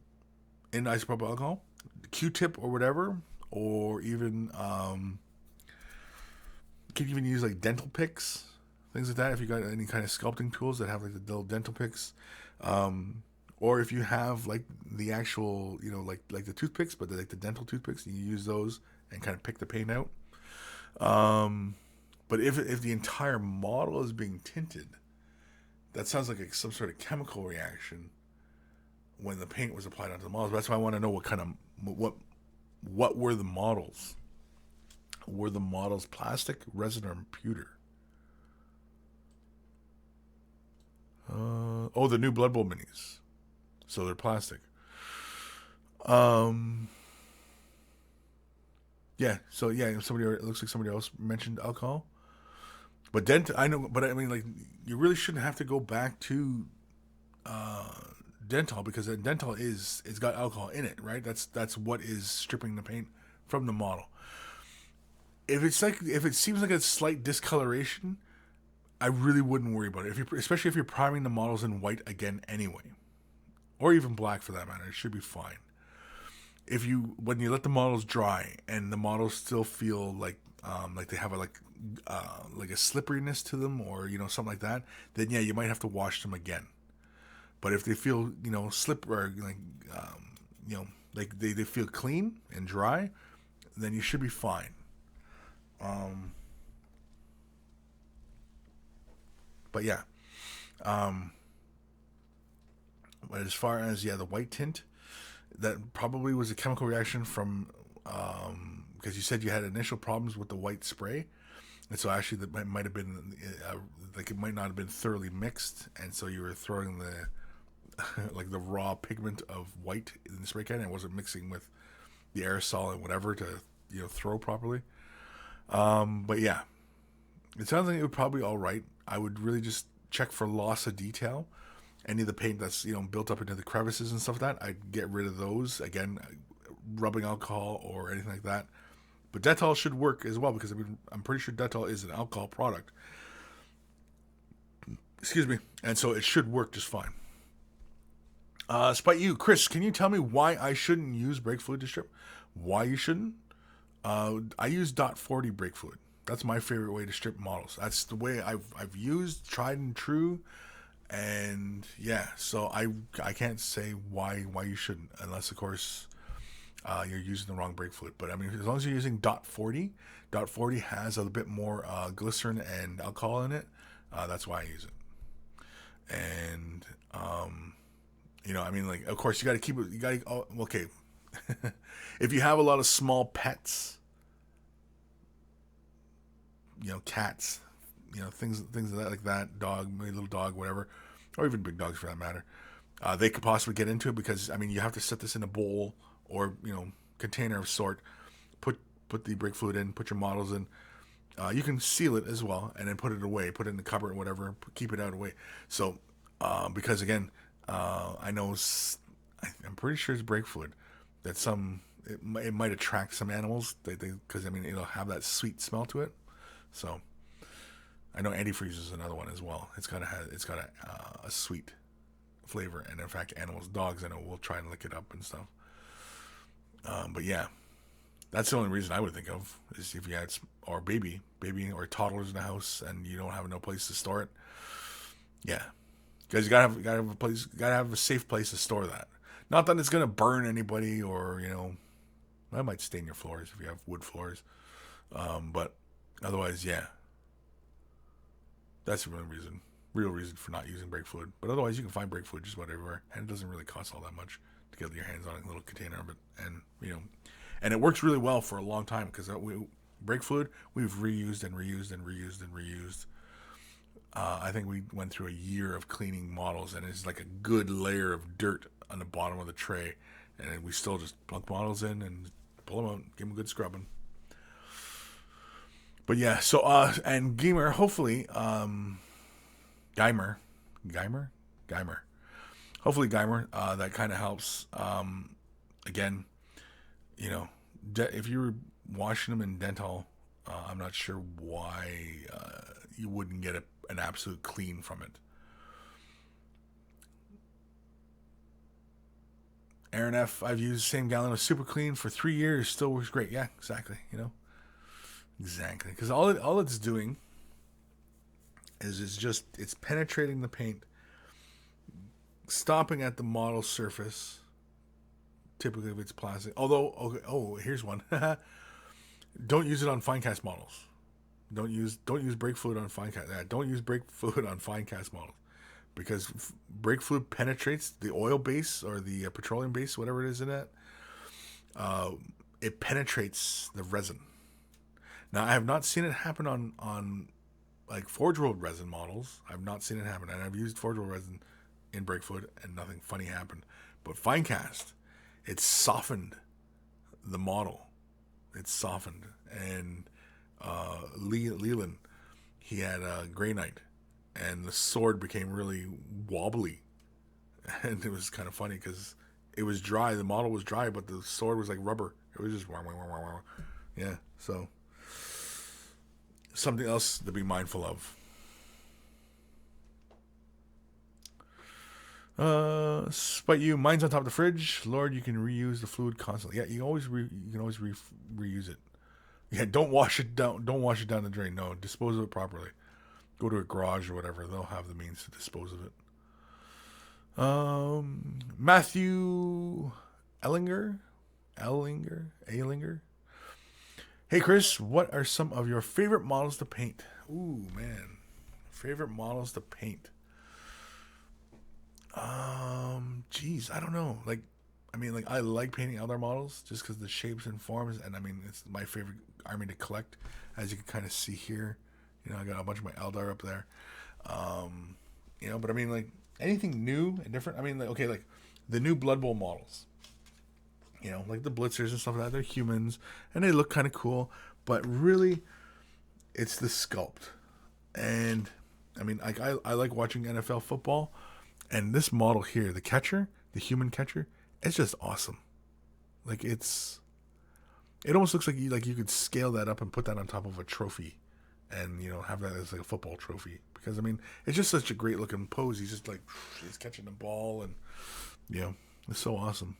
in isopropyl alcohol, Q-tip or whatever, or even you can even use like dental picks, things like that. If you got any kind of sculpting tools that have like the little dental picks, or if you have like the actual, like the toothpicks, but like the dental toothpicks, you use those and kind of pick the paint out. But if the entire model is being tinted, that sounds like some sort of chemical reaction when the paint was applied onto the models. That's why I want to know what were the models. Were the models plastic, resin, or pewter? The new Blood Bowl minis. So they're plastic. Yeah. So yeah, it looks like somebody else mentioned alcohol. But I know, but I mean, like, you really shouldn't have to go back to Dettol because Dettol it's got alcohol in it, right? That's what is stripping the paint from the model. If it seems like a slight discoloration, I really wouldn't worry about it. Especially if you're priming the models in white again anyway, or even black for that matter, it should be fine. When you let the models dry and the models still feel like they have a slipperiness to them, or something like that, then yeah, you might have to wash them again. But if they feel slip or like they feel clean and dry, then you should be fine. But yeah, but as far as the white tint, that probably was a chemical reaction from because you said you had initial problems with the white spray, and so actually that might have been like it might not have been thoroughly mixed, and so you were throwing the like the raw pigment of white in the spray can, and it wasn't mixing with the aerosol and whatever to throw properly. But yeah, it sounds like it would probably all right. I would really just check for loss of detail. Any of the paint that's built up into the crevices and stuff like that, I'd get rid of those. Again, rubbing alcohol or anything like that. But Dettol should work as well because I'm pretty sure Dettol is an alcohol product. Excuse me, and so it should work just fine. Spite you, Kris, can you tell me why I shouldn't use brake fluid to strip? Why you shouldn't? I use .40 brake fluid. That's my favorite way to strip models. That's the way I've used, tried and true, and yeah. So I can't say why you shouldn't, unless of course you're using the wrong brake fluid. But I mean, as long as you're using .40 has a bit more glycerin and alcohol in it. That's why I use it. And I mean, like, of course you got to keep it. You got to okay. If you have a lot of small pets, cats, things like that, dog, maybe little dog, whatever, or even big dogs for that matter, they could possibly get into it because I mean you have to set this in a bowl or container of sort, put the brake fluid in, put your models in. You can seal it as well and then put it away, put it in the cupboard or whatever, keep it out of the way. So Because again, I know I'm pretty sure it's brake fluid that it might attract some animals because I mean it'll have that sweet smell to it. So I know antifreeze is another one as well. It's got a sweet flavor, and in fact, animals, dogs, I know will try and lick it up and stuff. But yeah, that's the only reason I would think of is if you had or baby or toddlers in the house and you don't have no place to store it. Yeah, because you gotta have a place, gotta have a safe place to store that. Not that it's gonna burn anybody or that might stain your floors if you have wood floors. But otherwise, yeah, that's the real reason for not using brake fluid. But otherwise, you can find brake fluid just about everywhere, and it doesn't really cost all that much to get your hands on a little container of it. And it works really well for a long time because brake fluid we've reused and reused and reused and reused. I think we went through a year of cleaning models, and it's like a good layer of dirt on the bottom of the tray, and we still just plunk models in and pull them out, give them a good scrubbing. But yeah, so and Gamer, hopefully, Geimer, hopefully Geimer, that kind of helps. Again, if you were washing them in Dental, I'm not sure why you wouldn't get an absolute clean from it. Aaron F, I've used the same gallon of Super Clean for 3 years, still works great. Yeah, exactly. Exactly, because all it's doing is it's penetrating the paint, stopping at the model surface. Typically, if it's plastic. Although, here's one. Don't use it on fine cast models. Don't use brake fluid on fine cast. Don't use brake fluid on fine cast models because brake fluid penetrates the oil base or the petroleum base, whatever it is in it. It penetrates the resin. Now, I have not seen it happen on like Forge World resin models. I've not seen it happen, and I've used Forge World resin in brake fluid, and nothing funny happened. But fine cast, it softened the model. It's softened, and Leland, he had a Grey Knight, and the sword became really wobbly, and it was kind of funny because it was dry. The model was dry, but the sword was like rubber. It was just yeah. So something else to be mindful of. But mine's on top of the fridge. Lord, you can reuse the fluid constantly. Yeah, you can always reuse it. Yeah, don't wash it down. Don't wash it down the drain. No, dispose of it properly. Go to a garage or whatever. They'll have the means to dispose of it. Matthew Ellinger. Hey Chris, what are some of your favorite models to paint? Ooh man, favorite models to paint. Geez, I don't know. I like painting other models just because the shapes and forms, and I mean, it's my favorite army to collect, as you can kind of see here. I got a bunch of my Eldar up there. But I mean, like anything new and different. I mean, like the new Blood Bowl models. Like the Blitzers and stuff like that. They're humans, and they look kind of cool, but really, it's the sculpt. And I mean, I like watching NFL football. And this model here, the catcher, the human catcher, it's just awesome. Like it almost looks like you could scale that up and put that on top of a trophy, and have that as like a football trophy. Because I mean, it's just such a great looking pose. He's just like he's catching the ball, and it's so awesome.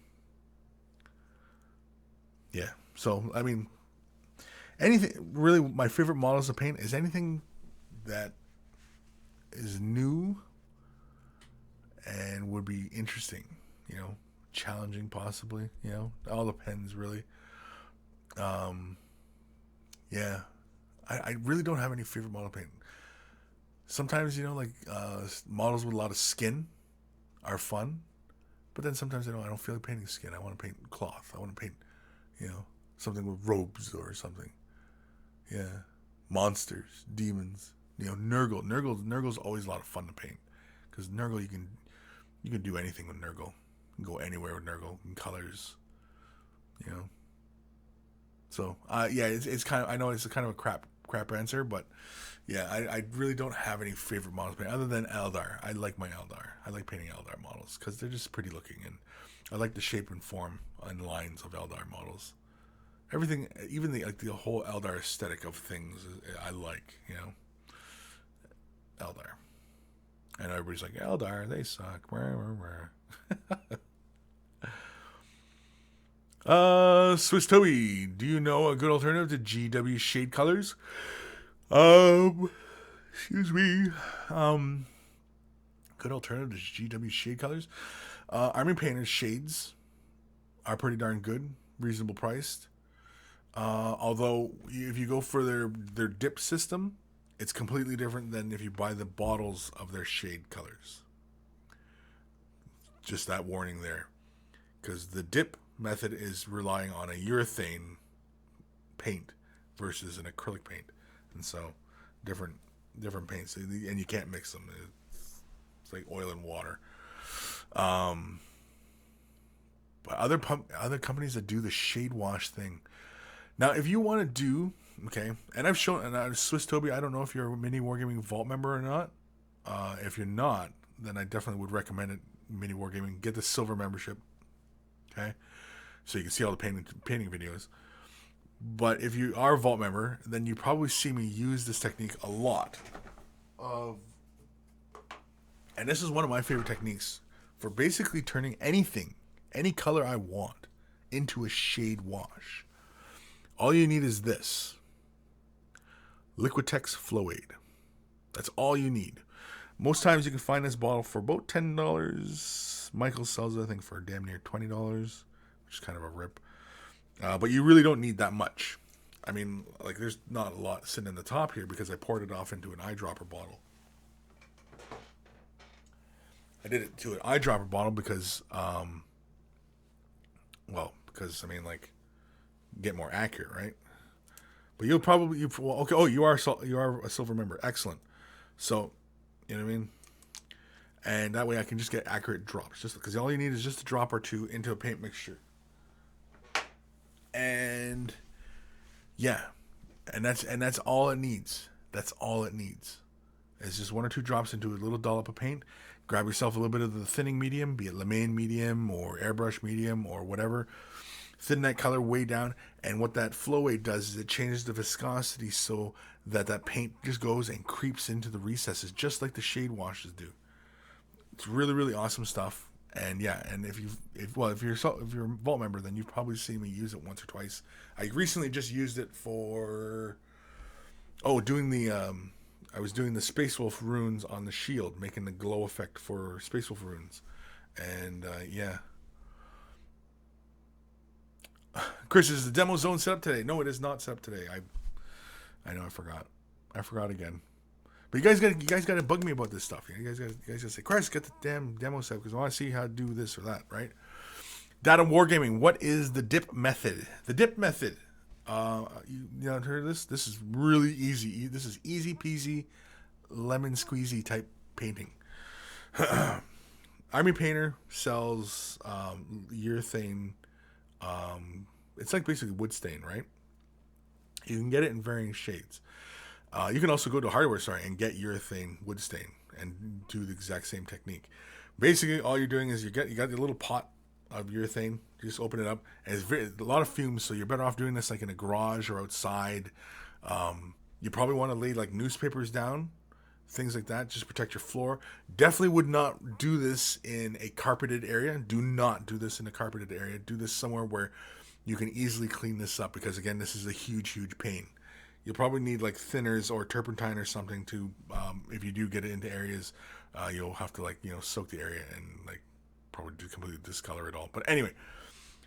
Yeah. So I mean, anything really. My favorite models to paint is anything that is new and would be interesting, challenging possibly, all depends really. Yeah, I really don't have any favorite model paint. Sometimes, models with a lot of skin are fun, but then sometimes I don't feel like painting skin. I want to paint cloth. I want to paint, something with robes or something. Yeah, monsters, demons, Nurgle. Nurgle's always a lot of fun to paint because Nurgle you can do anything with Nurgle. You can go anywhere with Nurgle in colors, So it's kind of, I know it's a kind of a crap crap answer, but yeah, I really don't have any favorite models other than Eldar. I like my Eldar. I like painting Eldar models because they're just pretty looking, and I like the shape and form and lines of Eldar models. Everything, even the whole Eldar aesthetic of things, I like. Eldar. And everybody's like, Eldar, they suck. Swiss Toby, do you know a good alternative to GW shade colors? Excuse me. Good alternative to GW shade colors. Army Painter's shades are pretty darn good, reasonable priced. Although if you go for their dip system, it's completely different than if you buy the bottles of their shade colors. Just that warning there. Because the dip method is relying on a urethane paint versus an acrylic paint. And so, different paints. And you can't mix them. It's like oil and water. But other companies that do the shade wash thing. Now, if you want to do... Okay, and I've shown, and Swiss Toby, I don't know if you're a Mini Wargaming Vault member or not. If you're not, then I definitely would recommend it. Mini Wargaming, get the silver membership. Okay, so you can see all the painting videos. But if you are a Vault member, then you probably see me use this technique a lot. And this is one of my favorite techniques for basically turning anything, any color I want, into a shade wash. All you need is this. Liquitex Flow Aid. That's all you need. Most times you can find this bottle for about $10. Michael sells it, I think, for damn near $20, which is kind of a rip. But you really don't need that much. I mean, like, there's not a lot sitting in the top here because I poured it off into an eyedropper bottle. I did it to an eyedropper bottle because, get more accurate, right? But you'll probably okay. Oh, you are a silver member. Excellent. So, you know what I mean. And that way, I can just get accurate drops. Just because all you need is just a drop or two into a paint mixture. And yeah, and that's all it needs. That's all it needs. It's just 1 or 2 drops into a little dollop of paint. Grab yourself a little bit of the thinning medium, be it Lemaine medium or airbrush medium or whatever. Thin that color way down, and what that flow aid does is it changes the viscosity so that paint just goes and creeps into the recesses, just like the shade washes do. It's really, really awesome stuff. And yeah, and if you're a Vault member, then you've probably seen me use it once or twice. I recently just used it for I was doing the Space Wolf runes on the shield, making the glow effect for Space Wolf runes, and yeah. Kris, is the demo zone set up today? No, it is not set up today. I know I forgot. I forgot again. But you guys got to bug me about this stuff. You guys got to say, Kris, get the damn demo set because I want to see how to do this or that, right? Data Wargaming. What is the dip method? The dip method. You heard of this? This is really easy. This is easy peasy, lemon squeezy type painting. Army Painter sells urethane. It's like basically wood stain, right? You can get it in varying shades. You can also go to a hardware store and get urethane wood stain and do the exact same technique. Basically, all you're doing is you got your little pot of urethane. You just open it up, and it's a lot of fumes. So you're better off doing this like in a garage or outside. You probably want to lay like newspapers down, things like that. Just protect your floor. Definitely would not do this in a carpeted area. Do not do this in a carpeted area. Do this somewhere where you can easily clean this up because, again, this is a huge, huge pain. You'll probably need like thinners or turpentine or something to, if you do get it into areas, you'll have to soak the area and probably completely discolor it all. But anyway,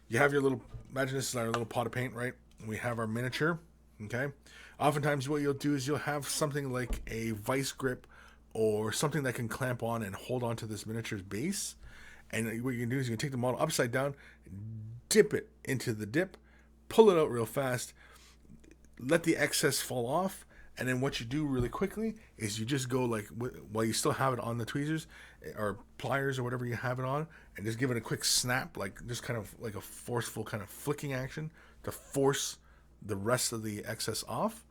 you have your little, imagine this is our little pot of paint, right? We have our miniature, okay? Oftentimes what you'll do is you'll have something like a vice grip or something that can clamp on and hold on to this miniature's base. And what you can do is you can take the model upside down, dip it into the dip, pull it out real fast, let the excess fall off, and then what you do really quickly is you just go while you still have it on the tweezers or pliers or whatever you have it on, and just give it a quick snap, just kind of like a forceful kind of flicking action to force the rest of the excess off.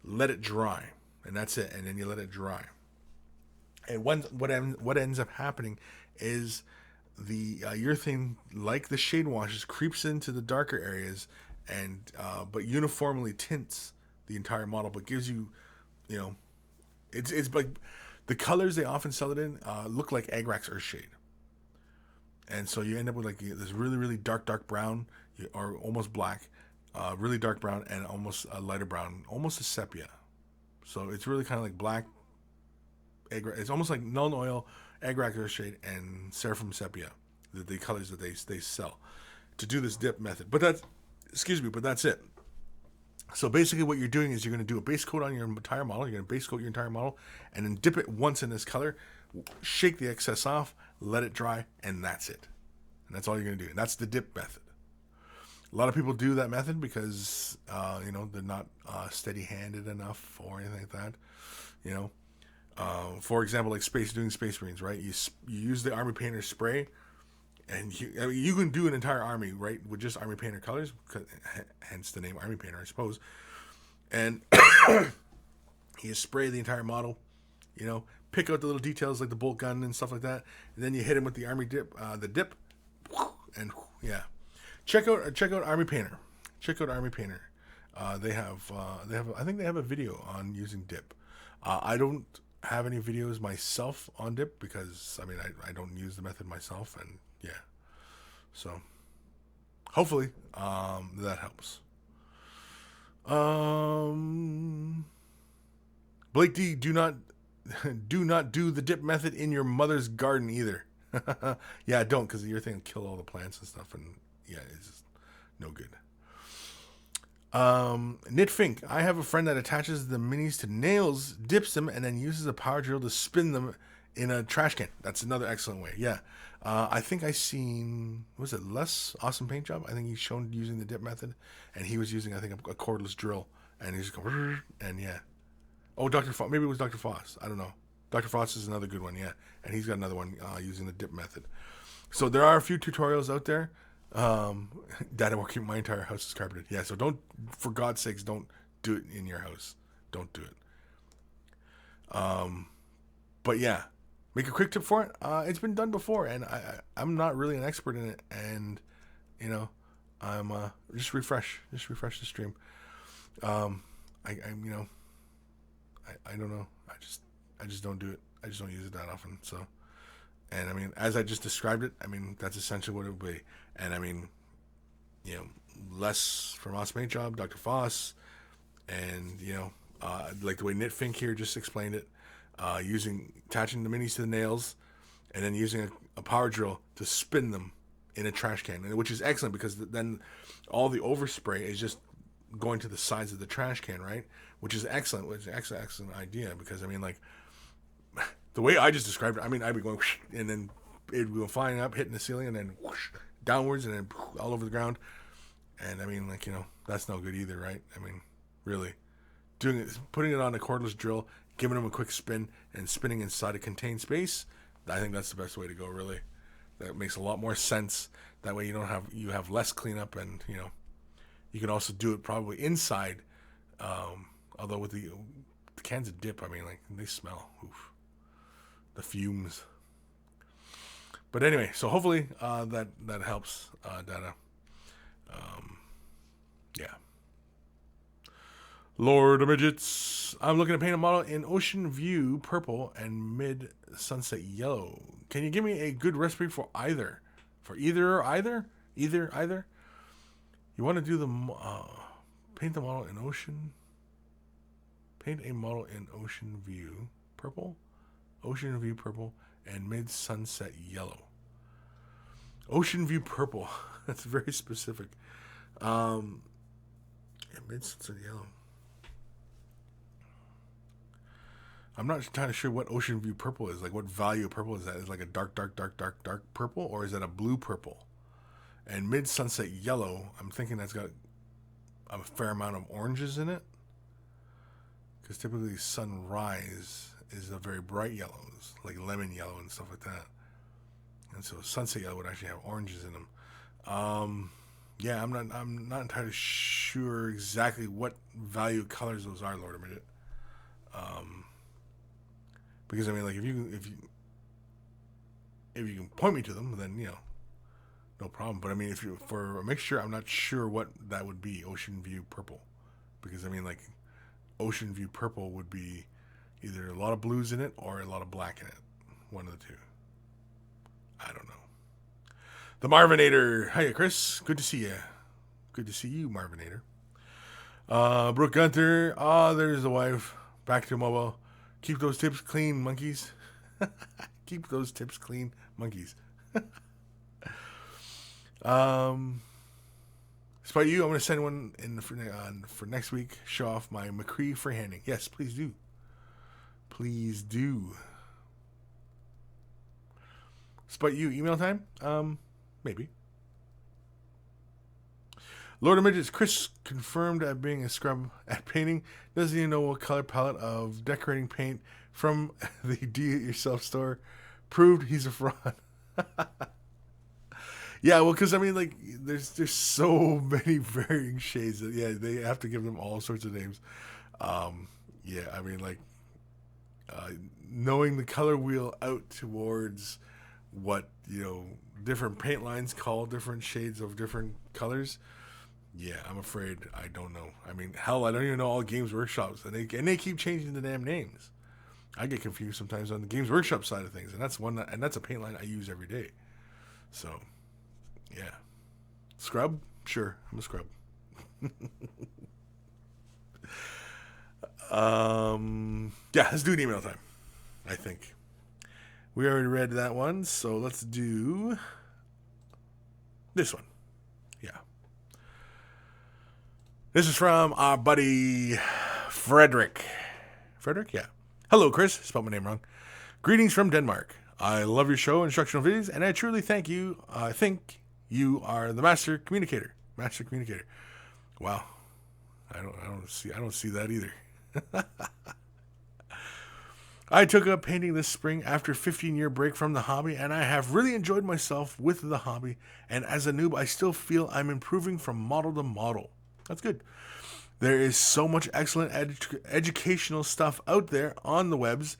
let it dry, and that's it. And then you let it dry. And what ends up happening is the urethane, like the shade washes, creeps into the darker areas, and but uniformly tints the entire model, but gives you, you know, it's like the colors they often sell it in look like Agrax Earthshade, and so you end up with like this really dark brown or almost black, really dark brown, and almost a lighter brown, almost a sepia. So it's really kind of like black. It's almost like Null and Oil, Agrax Earthshade, and Seraphim Sepia, the colors that they sell to do this dip method. But that's it. So basically what you're doing is you're going to do a base coat on your entire model. You're going to base coat your entire model and then dip it once in this color, shake the excess off, let it dry, and that's it. And that's all you're going to do. And that's the dip method. A lot of people do that method because, they're not steady-handed enough or anything like that, For example, like doing Space Marines, right? You use the Army Painter spray, and you can do an entire army, right, with just Army Painter colors, hence the name Army Painter, I suppose. And you spray the entire model, pick out the little details like the bolt gun and stuff like that, and then you hit him with the Army dip, and yeah. Check out Army Painter. Check out Army Painter. They have I think they have a video on using dip. I don't have any videos myself on dip because I don't use the method myself, and yeah, so hopefully that helps. Blake D, do not do the dip method in your mother's garden either. Yeah, don't, because your thing will kill all the plants and stuff, and yeah, it's just no good. Knit Fink, I have a friend that attaches the minis to nails, dips them, and then uses a power drill to spin them in a trash can. That's another excellent way. Yeah. I think I seen, was it Les Awesome Paint Job? I think he's shown using the dip method, and he was using, I think, a cordless drill, and he's just going, and yeah. Oh, maybe it was Dr. Foss. I don't know. Dr. Foss is another good one, yeah. And he's got another one using the dip method. So there are a few tutorials out there. Dad, I won't keep my entire house is carpeted. Yeah, so don't, for God's sakes, don't do it in your house. Don't do it. But yeah, make a quick tip for it. It's been done before, and I'm not really an expert in it, and I'm just refresh the stream. I don't know. I just don't do it. I just don't use it that often. So, and as I just described it, that's essentially what it would be. And less from Awesome Paint Job, Dr. Foss, and like the way Knit Fink here just explained it, attaching the minis to the nails, and then using a power drill to spin them in a trash can, which is excellent because then all the overspray is just going to the sides of the trash can, right? Which is excellent. Which is excellent idea because the way I just described it, I'd be going whoosh, and then it'd be flying up, hitting the ceiling, and then whoosh, downwards, and then all over the ground. And that's no good either, right? Really, doing it, putting it on a cordless drill, giving them a quick spin, and spinning inside a contained space. I think that's the best way to go. Really, that makes a lot more sense. That way, you have less cleanup, and you can also do it probably inside. Although with the cans of dip, they smell. Oof. The fumes. But anyway, so hopefully that helps, Data. Yeah. Lord of Midgets. I'm looking to paint a model in Ocean View purple and mid sunset yellow. Can you give me a good recipe for either? For either or either? Either? You want to do paint the model in Ocean? Paint a model in Ocean View purple? Ocean View purple and mid sunset yellow. Ocean View purple. That's very specific. Mid sunset yellow. I'm not entirely sure what Ocean View purple is. Like, what value of purple is that? Is it like a dark purple, or is that a blue purple? And mid sunset yellow, I'm thinking that's got a fair amount of oranges in it, because typically sunrise is a very bright yellows, like lemon yellow and stuff like that. And so sunset yellow would actually have oranges in them. Yeah, I'm not entirely sure exactly what value colors those are, Lord of Midget. Because I mean, like if you can point me to them, then no problem. But I mean, if you for a mixture, I'm not sure what that would be. Ocean View Purple, because I mean, like Ocean View Purple would be either a lot of blues in it or a lot of black in it. One of the two. I don't know. The Marvinator. Hiya, Kris. Good to see you. Good to see you, Marvinator. Brooke Gunther. There's the wife. Back to mobile. Keep those tips clean, monkeys. Keep those tips clean, monkeys. Despite you, I'm going to send one in for next week. Show off my McCree for handing. Yes, please do. Please do. Despite you, email time? Maybe. Lord of Midgets, Kris confirmed at being a scrub at painting. Doesn't even know what color palette of decorating paint from the do-it-yourself store. Proved he's a fraud. Yeah, well, because I mean, like, there's so many varying shades that they have to give them all sorts of names. Yeah, I mean, like, knowing the color wheel out towards what different paint lines call different shades of different colors. Yeah, I'm afraid I don't know. I mean, hell, I don't even know all Games Workshops, and they keep changing the damn names. I get confused sometimes on the Games Workshop side of things, and that's a paint line I use every day. So, yeah, scrub, sure, I'm a scrub. Yeah, let's do an email time. I think we already read that one, so let's do this one. Yeah. This is from our buddy Frederick. Frederick? Yeah. Hello, Kris. Spelled my name wrong. Greetings from Denmark. I love your show, instructional videos, and I truly thank you. I think you are the master communicator. Master communicator. Wow. I don't see that either. I took up painting this spring after a 15-year break from the hobby, and I have really enjoyed myself with the hobby. And as a noob, I still feel I'm improving from model to model. That's good. There is so much excellent educational stuff out there on the webs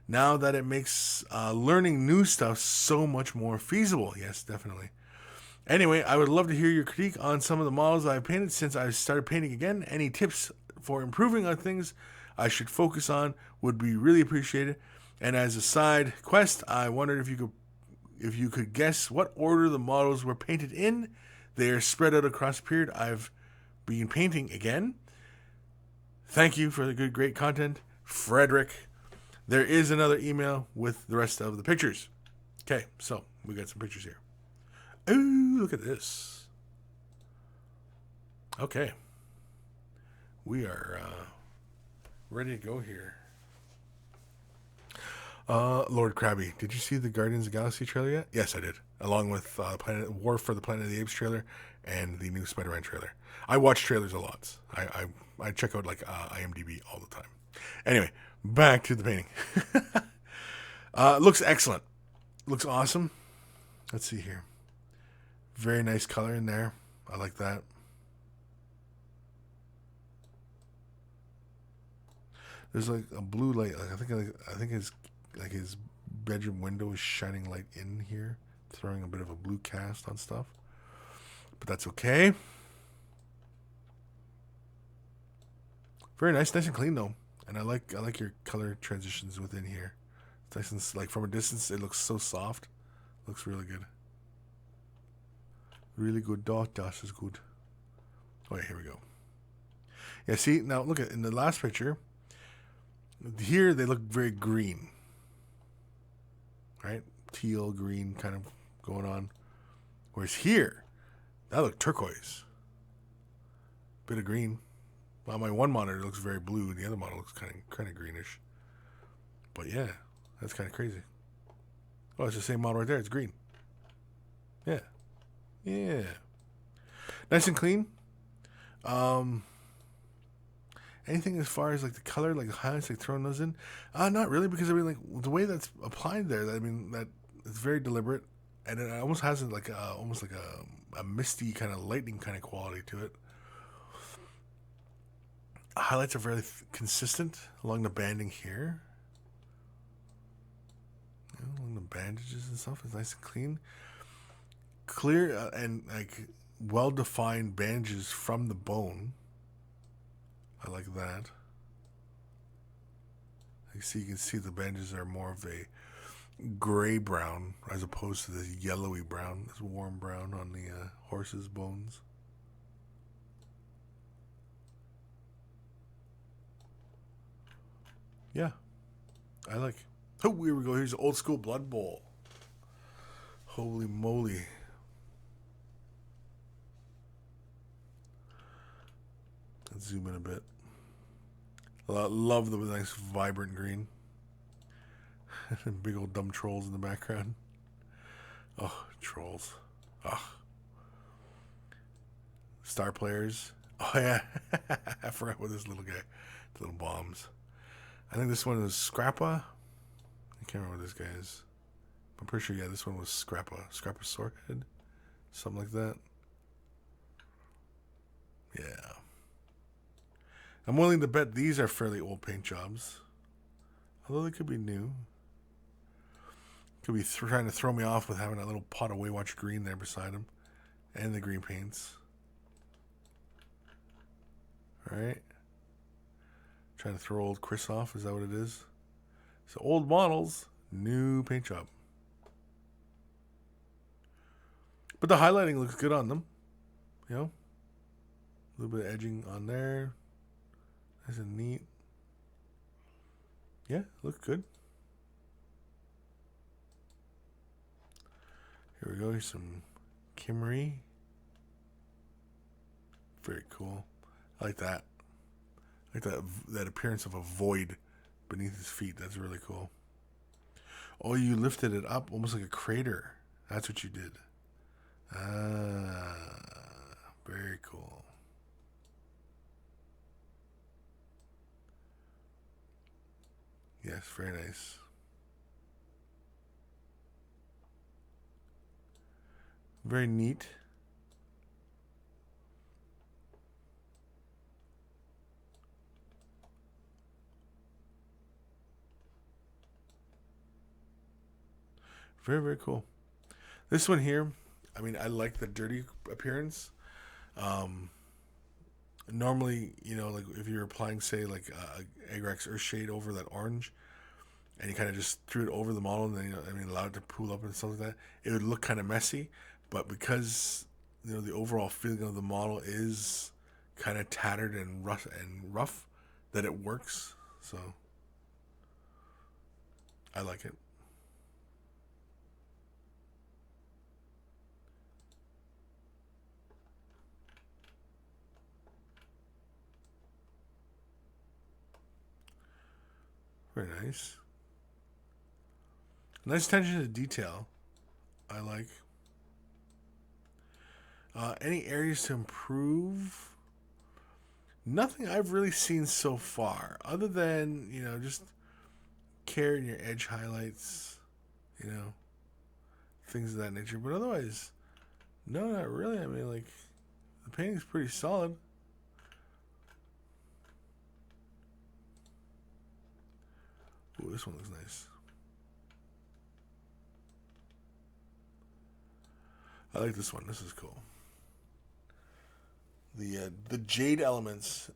now that it makes learning new stuff so much more feasible. Yes, definitely. Anyway, I would love to hear your critique on some of the models I've painted since I started painting again. Any tips for improving on things I should focus on would be really appreciated. And as a side quest, I wondered if you could guess what order the models were painted in. They are spread out across the period I've been painting again. Thank you for the great content, Frederick. There is another email with the rest of the pictures. Okay, so we got some pictures here. Ooh, look at this. Okay. We are ready to go here. Lord Krabby, did you see the Guardians of the Galaxy trailer yet? Yes, I did. Along with War for the Planet of the Apes trailer and the new Spider-Man trailer. I watch trailers a lot. I check out like IMDb all the time. Anyway, back to the painting. Looks excellent. Looks awesome. Let's see here. Very nice color in there. I like that. There's like a blue light. I think his bedroom window is shining light in here, throwing a bit of a blue cast on stuff. But that's okay. Very nice and clean though, and I like your color transitions within here. It's nice and, like, from a distance, it looks so soft. Looks really good. Really good. Das is good. Oh yeah, here we go. Yeah, see now look at in the last picture. Here they look very green, right? Teal green kind of going on. Whereas here, that look turquoise. Bit of green. Well, my one monitor looks very blue, and the other monitor looks kind of greenish. But yeah, that's kind of crazy. Oh, it's the same model right there. It's green. Yeah. Yeah. Nice and clean. Anything as far as like the color, like the highlights, like throwing those in? Not really, because I mean, like the way that's applied there, I mean, that it's very deliberate, and it almost has like almost like a a misty kind of lightning kind of quality to it. Highlights are very consistent along the banding here. Along the bandages and stuff is nice and clean. Clear and like well-defined bandages from the bone. I like that. You can see the bandages are more of a gray brown as opposed to this yellowy brown, this warm brown on the horse's bones. Yeah, I like. Oh, here we go. Here's the old school Blood Bowl. Holy moly. Let's zoom in a bit. Love the nice vibrant green. Big old dumb trolls in the background. Oh, trolls. Oh. Star players. Oh, yeah. I forgot what this little guy. The little bombs. I think this one is Scrappa. I can't remember what this guy is. I'm pretty sure, yeah, this one was Scrappa. Scrappa Swordhead? Something like that. Yeah. I'm willing to bet these are fairly old paint jobs. Although they could be new. Could be trying to throw me off with having that little pot of Waywatch green there beside him. And the green paints. Alright. Trying to throw old Kris off. Is that what it is? So old models, new paint job. But the highlighting looks good on them. You know? A little bit of edging on there. Nice and neat. Yeah, look good. Here we go. Here's some Kimmery. Very cool. I like that. I like that appearance of a void beneath his feet. That's really cool. Oh, you lifted it up almost like a crater. That's what you did. Ah, very cool. Yes, very nice. Very neat. Very, very cool. This one here, I mean, I like the dirty appearance. Normally, you know, like if you're applying, say, like Agrax Earthshade over that orange, and you kind of just threw it over the model and then, you know, I mean, allowed it to pool up and stuff like that, it would look kind of messy. But because, you know, the overall feeling of the model is kind of tattered and rough, that it works. So I like it. Very nice. Nice attention to detail. I like. Any areas to improve? Nothing I've really seen so far, other than, you know, just care in your edge highlights, you know, things of that nature. But otherwise, no, not really. I mean, like, the painting's pretty solid. Ooh, this one looks nice. I like this one. This is cool. The jade elements,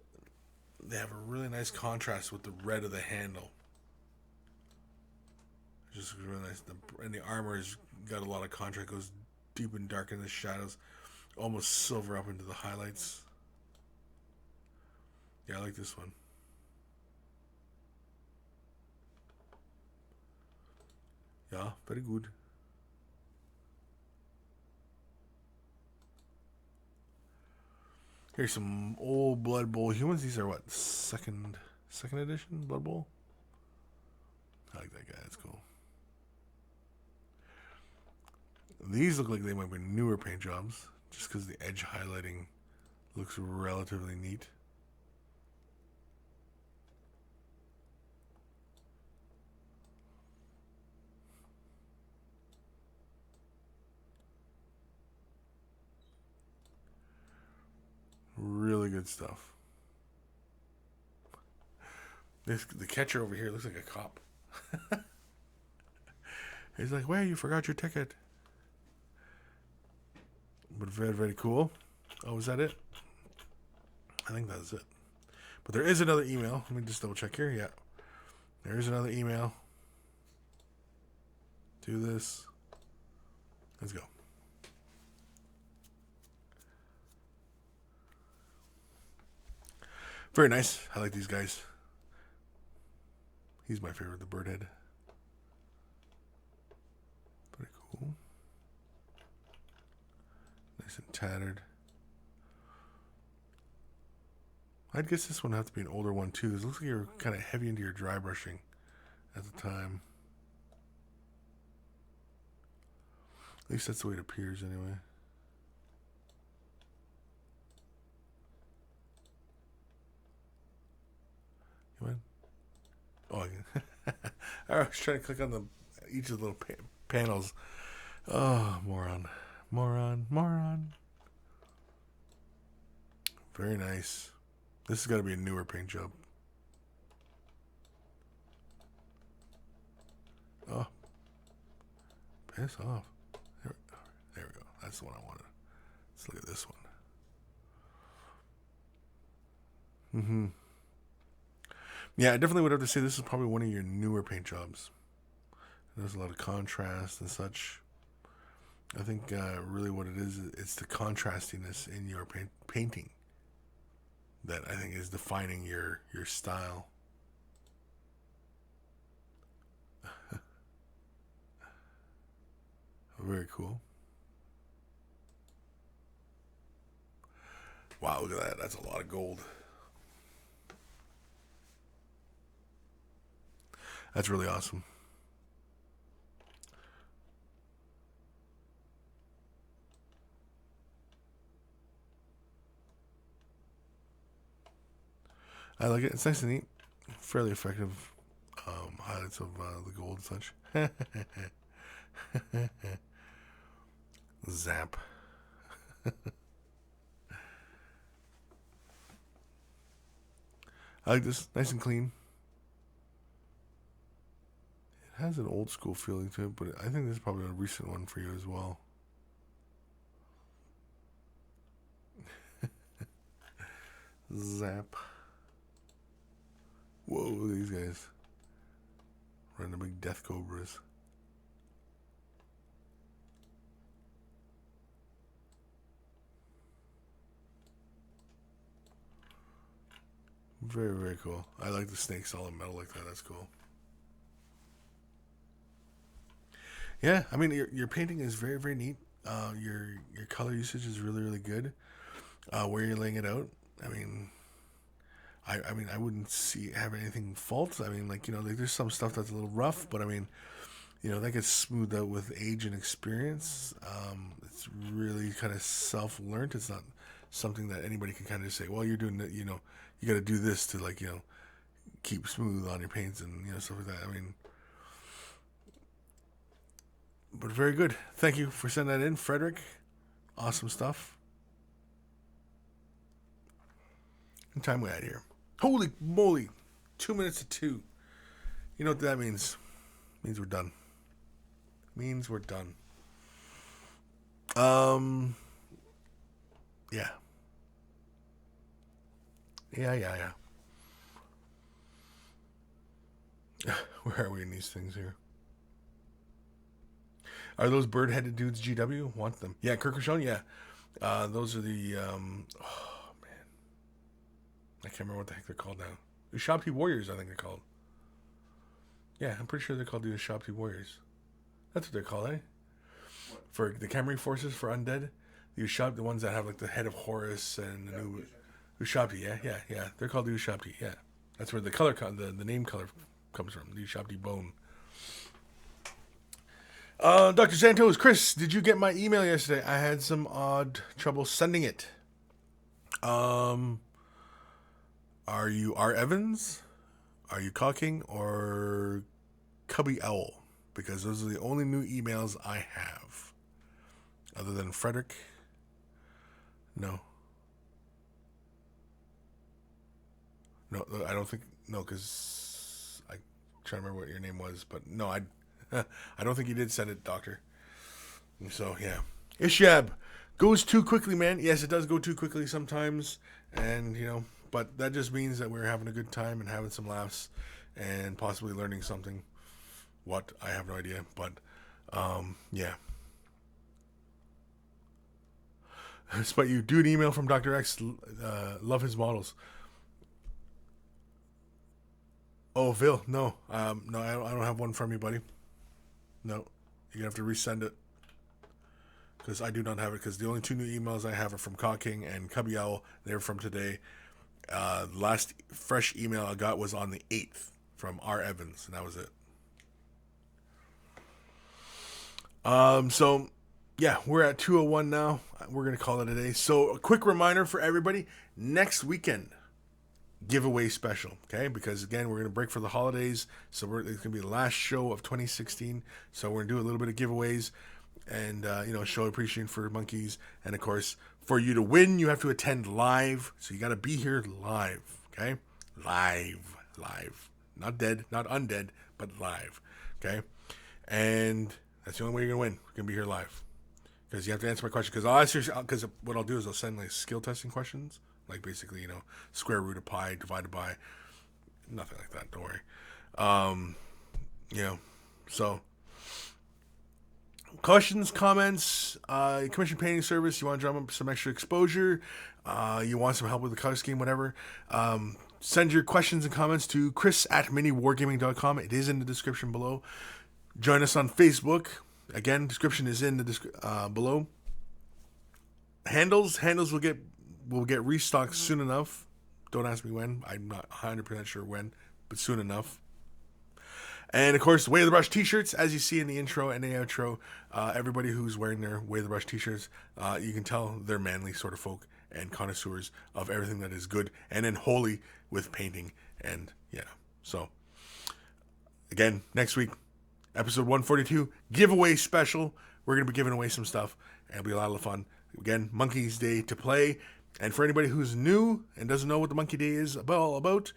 they have a really nice contrast with the red of the handle. Just really nice. And the armor has got a lot of contrast. It goes deep and dark in the shadows, almost silver up into the highlights. Yeah, I like this one. Yeah, very good. Here's some old Blood Bowl humans. These are what, second edition Blood Bowl? I like that guy. That's cool. These look like they might be newer paint jobs, just because the edge highlighting looks relatively neat. Really good stuff. The catcher over here looks like a cop. He's like, "Wait, you forgot your ticket." But very, very cool. Oh, is that it? I think that's it. But there is another email. Let me just double check here. Yeah. There is another email. Do this. Let's go. Very nice. I like these guys. He's my favorite, the bird head. Pretty cool. Nice and tattered. I'd guess this one would have to be an older one too. It looks like you're kind of heavy into your dry brushing at the time. At least that's the way it appears anyway. You win? Oh, I was trying to click on each of the little panels. Oh, moron. Very nice. This has got to be a newer paint job. Oh. Piss off. There we go. That's the one I wanted. Let's look at this one. Yeah, I definitely would have to say this is probably one of your newer paint jobs. There's a lot of contrast and such. I think really what it is, it's the contrastiness in your painting that I think is defining your style. Very cool. Wow, look at that. That's a lot of gold. That's really awesome. I like it. It's nice and neat. Fairly effective highlights of the gold and such. Zap. I like this. Nice and clean. It has an old school feeling to it, but I think this is probably a recent one for you as well. Zap. Whoa, look at these guys. Running the big death cobras. Very, very cool. I like the snake solid metal like that. That's cool. Yeah, I mean, your painting is very, very neat. Your color usage is really, really good. Where you're laying it out, I mean, I wouldn't have anything fault. I mean, like, there's some stuff that's a little rough, but I mean, that gets smoothed out with age and experience. It's really kind of self-learned. It's not something that anybody can kind of say, well, you're doing that, you got to do this to, like, keep smooth on your paints and, stuff like that. I mean, but very good. Thank you for sending that in, Frederick. Awesome stuff. What time we at here? Holy moly. 2 minutes to 2. You know what that means? Means we're done. Yeah. Yeah. Where are we in these things here? Are those bird-headed dudes GW? Want them? Yeah, Kirkishon? Yeah. Those are the, oh, man. I can't remember what the heck they're called now. Ushabti Warriors, I think they're called. Yeah, I'm pretty sure they're called the Ushabti Warriors. That's what they're called, eh? What? For the Khmer forces for undead. The Ushabti, the ones that have, like, the head of Horus and the new... Ushabti, yeah. They're called the Ushabti, yeah. That's where the color, the name color comes from. The Ushabti bone. Dr. Santos, Kris, did you get my email yesterday? I had some odd trouble sending it. Are you R. Evans? Are you Cocking? Or Cubby Owl? Because those are the only new emails I have. Other than Frederick. No. No, I don't think, no, because I trying to remember what your name was, but no, I don't think you did send it, doctor. So, yeah. Ishab goes too quickly, man. Yes, it does go too quickly sometimes, and, but that just means that we're having a good time and having some laughs and possibly learning something. What? I have no idea, but, yeah. But you do an email from Dr. X, love his models. Oh, Phil, no. No, I don't have one from you, buddy. No, you're going to have to resend it. Because I do not have it, because the only 2 new emails I have are from Caw King and Cubby Owl. They're from today. Last fresh email I got was on the 8th from R. Evans, and that was it. So, yeah, we're at 2:01 now. We're going to call it a day. So, a quick reminder for everybody. Next weekend, giveaway special, okay? Because, again, we're going to break for the holidays. So, it's going to be the last show of 2016. So, we're going to do a little bit of giveaways and, show appreciation for monkeys. And, of course, for you to win, you have to attend live. So, you got to be here live, okay? Live. Not dead, not undead, but live, okay? And that's the only way you're going to win. You're going to be here live. Because you have to answer my question. Because what I'll do is I'll send like skill testing questions. Like basically, square root of pi divided by. Nothing like that. Don't worry. So. Questions, comments, commission painting service. You want to drum up some extra exposure. You want some help with the color scheme, whatever. Send your questions and comments to Kris@miniwargaming.com. It is in the description below. Join us on Facebook. Again, description is in the below. Handles will get restocked soon enough. Don't ask me when. I'm not 100% sure when, but soon enough. And of course, Way of the Brush t-shirts, as you see in the intro and the outro. Everybody who's wearing their Way of the Brush t-shirts, you can tell they're manly sort of folk and connoisseurs of everything that is good and then holy with painting. And yeah, so again, next week, episode 142, giveaway special. We're going to be giving away some stuff, and it'll be a lot of fun. Again, Monkey's Day to play. And for anybody who's new and doesn't know what the Monkey Day is all about,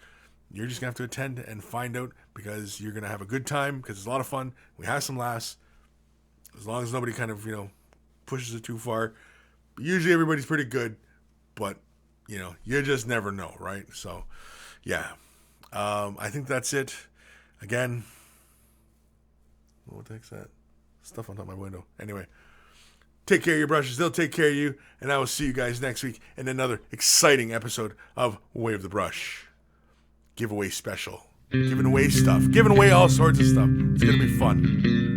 you're just going to have to attend and find out, because you're going to have a good time, because it's a lot of fun. We have some laughs, as long as nobody kind of, pushes it too far. But usually everybody's pretty good, but, you just never know, right? So, yeah. I think that's it. Again, what the heck's that? Stuff on top of my window. Anyway, take care of your brushes. They'll take care of you. And I will see you guys next week in another exciting episode of Way of the Brush. Giveaway special. Giving away stuff. Giving away all sorts of stuff. It's going to be fun.